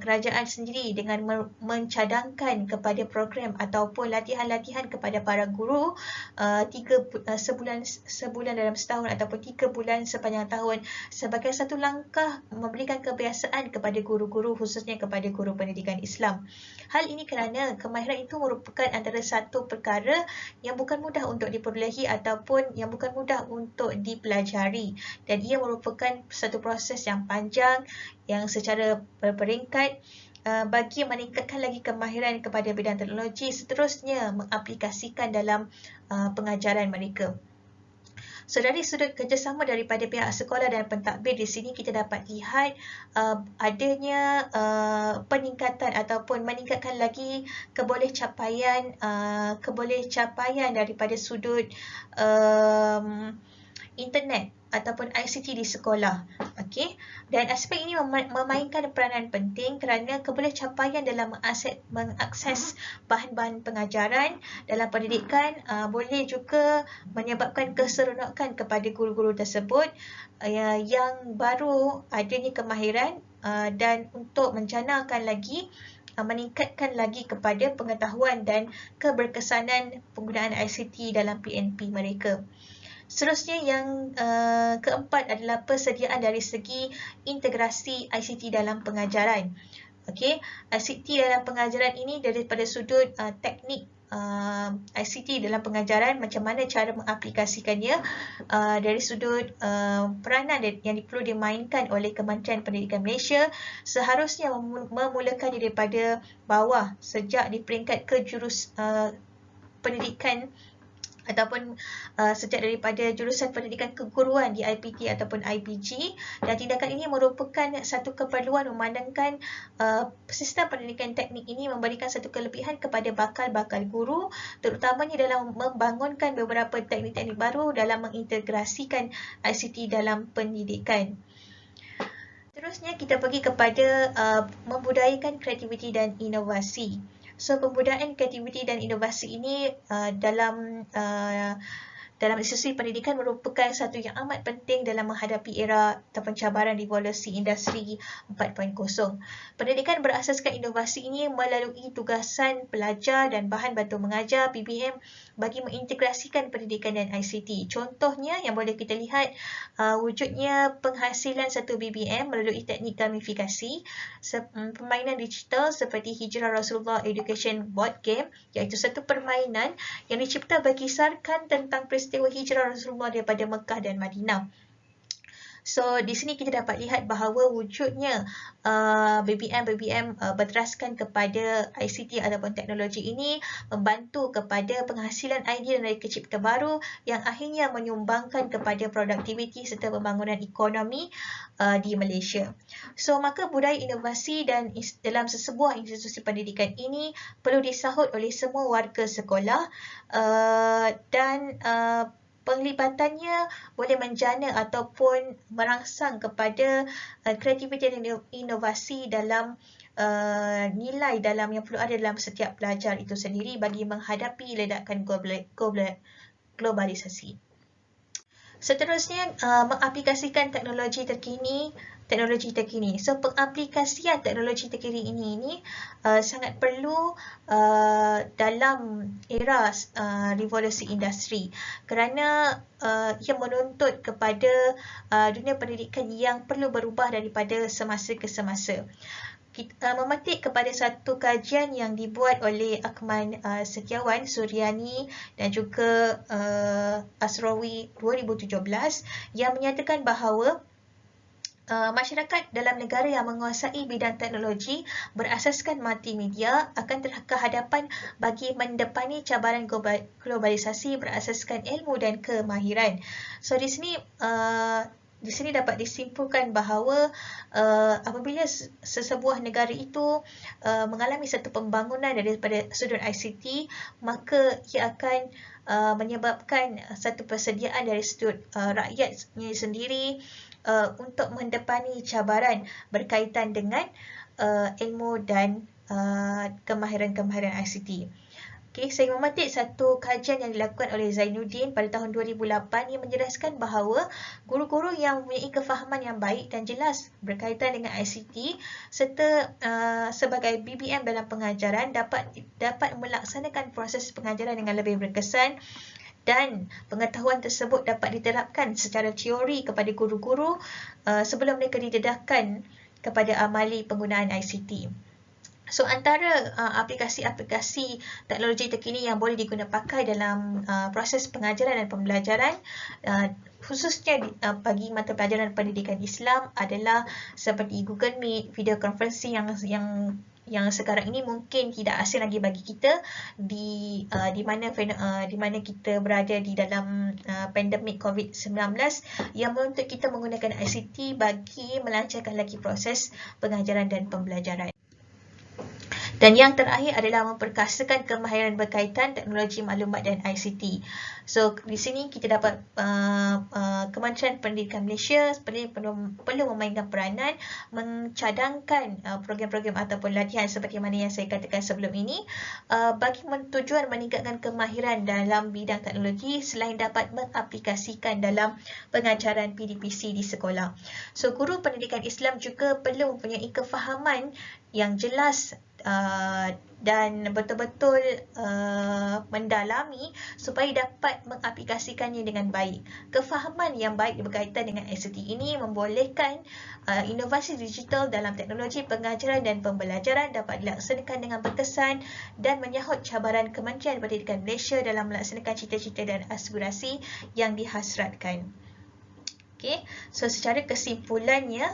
kerajaan sendiri dengan mencadangkan kepada program ataupun latihan-latihan kepada para guru sebulan dalam setahun ataupun 3 bulan sepanjang tahun sebagai satu langkah memberikan kebiasaan kepada guru-guru, khususnya kepada guru pendidikan Islam. Hal ini kerana kemahiran itu merupakan antara satu perkara yang bukan mudah untuk diperolehi ataupun yang bukan mudah untuk dipelajari, dan ia merupakan satu proses yang panjang yang secara berperingkat bagi meningkatkan lagi kemahiran kepada bidang teknologi, seterusnya mengaplikasikan dalam pengajaran mereka. So dari sudut kerjasama daripada pihak sekolah dan pentadbir, di sini kita dapat lihat adanya peningkatan ataupun meningkatkan lagi kebolehcapaian daripada sudut internet ataupun ICT di sekolah. Okey, dan aspek ini memainkan peranan penting kerana kebolehcapaian dalam mengakses bahan-bahan pengajaran dalam pendidikan boleh juga menyebabkan keseronokan kepada guru-guru tersebut yang baru adanya kemahiran dan untuk menjanakan lagi meningkatkan lagi kepada pengetahuan dan keberkesanan penggunaan ICT dalam PNP mereka. Seterusnya yang keempat adalah persediaan dari segi integrasi ICT dalam pengajaran. Okey, ICT dalam pengajaran ini daripada sudut teknik ICT dalam pengajaran, macam mana cara mengaplikasikannya dari sudut peranan yang perlu dimainkan oleh Kementerian Pendidikan Malaysia, seharusnya memulakan daripada bawah sejak di peringkat kejurus pendidikan ataupun sejak daripada jurusan pendidikan keguruan di IPT ataupun IPG, dan tindakan ini merupakan satu keperluan memandangkan sistem pendidikan teknik ini memberikan satu kelebihan kepada bakal-bakal guru, terutamanya dalam membangunkan beberapa teknik-teknik baru dalam mengintegrasikan ICT dalam pendidikan. Terusnya kita pergi kepada membudayakan kreativiti dan inovasi. So, pembudayaan kreativiti dan inovasi ini dalam institusi pendidikan merupakan satu yang amat penting dalam menghadapi era ataupun cabaran revolusi industri 4.0. Pendidikan berasaskan inovasi ini melalui tugasan pelajar dan bahan bantu mengajar PBM bagi mengintegrasikan pendidikan dan ICT. Contohnya yang boleh kita lihat wujudnya penghasilan satu BBM melalui teknik gamifikasi, permainan digital seperti Hijrah Rasulullah Education Board Game, iaitu satu permainan yang dicipta berkisarkan tentang peristiwa hijrah Rasulullah daripada Mekah dan Madinah. So, di sini kita dapat lihat bahawa wujudnya BBM berteraskan kepada ICT ataupun teknologi ini membantu kepada penghasilan idea dan mereka cipta baru yang akhirnya menyumbangkan kepada produktiviti serta pembangunan ekonomi di Malaysia. So, maka budaya inovasi dan dalam sesebuah institusi pendidikan ini perlu disahut oleh semua warga sekolah dan penglibatannya boleh menjana ataupun merangsang kepada kreativiti dan inovasi dalam nilai dalam yang perlu ada dalam setiap pelajar itu sendiri bagi menghadapi ledakan globalisasi. Seterusnya, mengaplikasikan teknologi terkini. So, pengaplikasian teknologi terkini ini sangat perlu dalam era revolusi industri kerana ia menuntut kepada dunia pendidikan yang perlu berubah daripada semasa ke semasa. Kita memetik kepada satu kajian yang dibuat oleh Akmal Setiawan Suryani dan juga Asrawi 2017 yang menyatakan bahawa masyarakat dalam negara yang menguasai bidang teknologi berasaskan multimedia akan terkehadapan bagi mendepani cabaran globalisasi berasaskan ilmu dan kemahiran. So, di sini dapat disimpulkan bahawa apabila sesebuah negara itu mengalami satu pembangunan daripada sudut ICT, maka ia akan menyebabkan satu persediaan dari sudut rakyatnya sendiri untuk mendepani cabaran berkaitan dengan ilmu dan kemahiran-kemahiran ICT. Okay, saya memetik satu kajian yang dilakukan oleh Zainuddin pada tahun 2008 yang menjelaskan bahawa guru-guru yang mempunyai kefahaman yang baik dan jelas berkaitan dengan ICT serta sebagai BBM dalam pengajaran dapat melaksanakan proses pengajaran dengan lebih berkesan, dan pengetahuan tersebut dapat diterapkan secara teori kepada guru-guru sebelum mereka didedahkan kepada amali penggunaan ICT. So antara aplikasi-aplikasi teknologi terkini yang boleh digunakan pakai dalam proses pengajaran dan pembelajaran khususnya bagi mata pelajaran pendidikan Islam adalah seperti Google Meet, video conferencing yang sekarang ini mungkin tidak asing lagi bagi kita di mana kita berada di dalam pandemik COVID-19 yang menuntut kita menggunakan ICT bagi melancarkan lagi proses pengajaran dan pembelajaran. Dan yang terakhir adalah memperkasakan kemahiran berkaitan teknologi maklumat dan ICT. So di sini kita dapat Kementerian Pendidikan Malaysia perlu memainkan peranan mencadangkan program-program ataupun latihan seperti mana yang saya katakan sebelum ini bagi tujuan meningkatkan kemahiran dalam bidang teknologi selain dapat mengaplikasikan dalam pengajaran PDPC di sekolah. So guru pendidikan Islam juga perlu mempunyai kefahaman yang jelas dan betul-betul mendalami supaya dapat mengaplikasikannya dengan baik. Kefahaman yang baik berkaitan dengan ICT ini membolehkan inovasi digital dalam teknologi pengajaran dan pembelajaran dapat dilaksanakan dengan berkesan dan menyahut cabaran Kementerian Pendidikan Malaysia dalam melaksanakan cita-cita dan aspirasi yang dihasratkan. Okay, so secara kesimpulannya,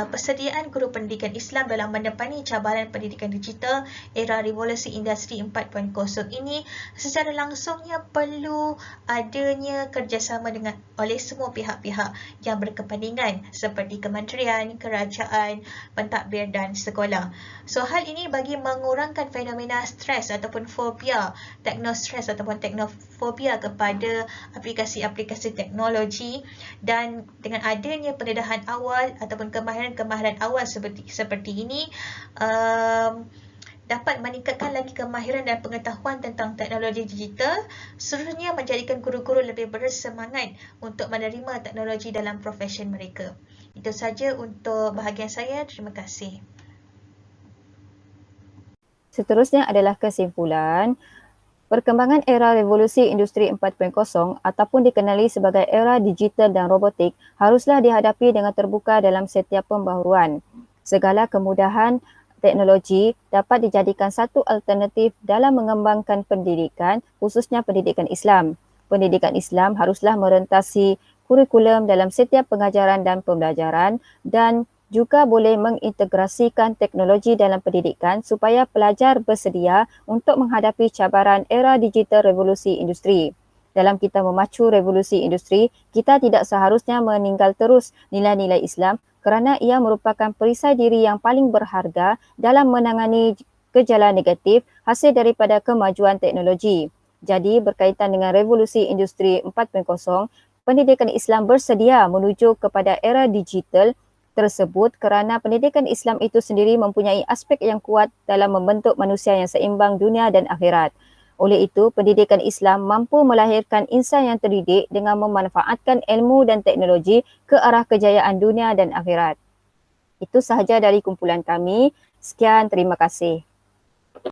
persediaan guru pendidikan Islam dalam menepani cabaran pendidikan digital era revolusi industri 4.0 ini secara langsungnya perlu adanya kerjasama oleh semua pihak-pihak yang berkepentingan seperti kementerian, kerajaan, pentadbir dan sekolah. So hal ini bagi mengurangkan fenomena stres ataupun fobia, teknostres ataupun teknofobia kepada aplikasi-aplikasi teknologi, dan dengan adanya pendedahan awal ataupun kemahiran awal seperti ini dapat meningkatkan lagi kemahiran dan pengetahuan tentang teknologi digital, seterusnya menjadikan guru-guru lebih bersemangat untuk menerima teknologi dalam profesi mereka. Itu saja untuk bahagian saya. Terima kasih. Seterusnya adalah kesimpulan. Perkembangan era revolusi industri 4.0 ataupun dikenali sebagai era digital dan robotik haruslah dihadapi dengan terbuka dalam setiap pembaharuan. Segala kemudahan teknologi dapat dijadikan satu alternatif dalam mengembangkan pendidikan, khususnya pendidikan Islam. Pendidikan Islam haruslah merentasi kurikulum dalam setiap pengajaran dan pembelajaran dan juga boleh mengintegrasikan teknologi dalam pendidikan supaya pelajar bersedia untuk menghadapi cabaran era digital revolusi industri. Dalam kita memacu revolusi industri, kita tidak seharusnya meninggal terus nilai-nilai Islam kerana ia merupakan perisai diri yang paling berharga dalam menangani gejala negatif hasil daripada kemajuan teknologi. Jadi berkaitan dengan revolusi industri 4.0, pendidikan Islam bersedia menuju kepada era digital tersebut kerana pendidikan Islam itu sendiri mempunyai aspek yang kuat dalam membentuk manusia yang seimbang dunia dan akhirat. Oleh itu, pendidikan Islam mampu melahirkan insan yang terdidik dengan memanfaatkan ilmu dan teknologi ke arah kejayaan dunia dan akhirat. Itu sahaja dari kumpulan kami. Sekian, terima kasih.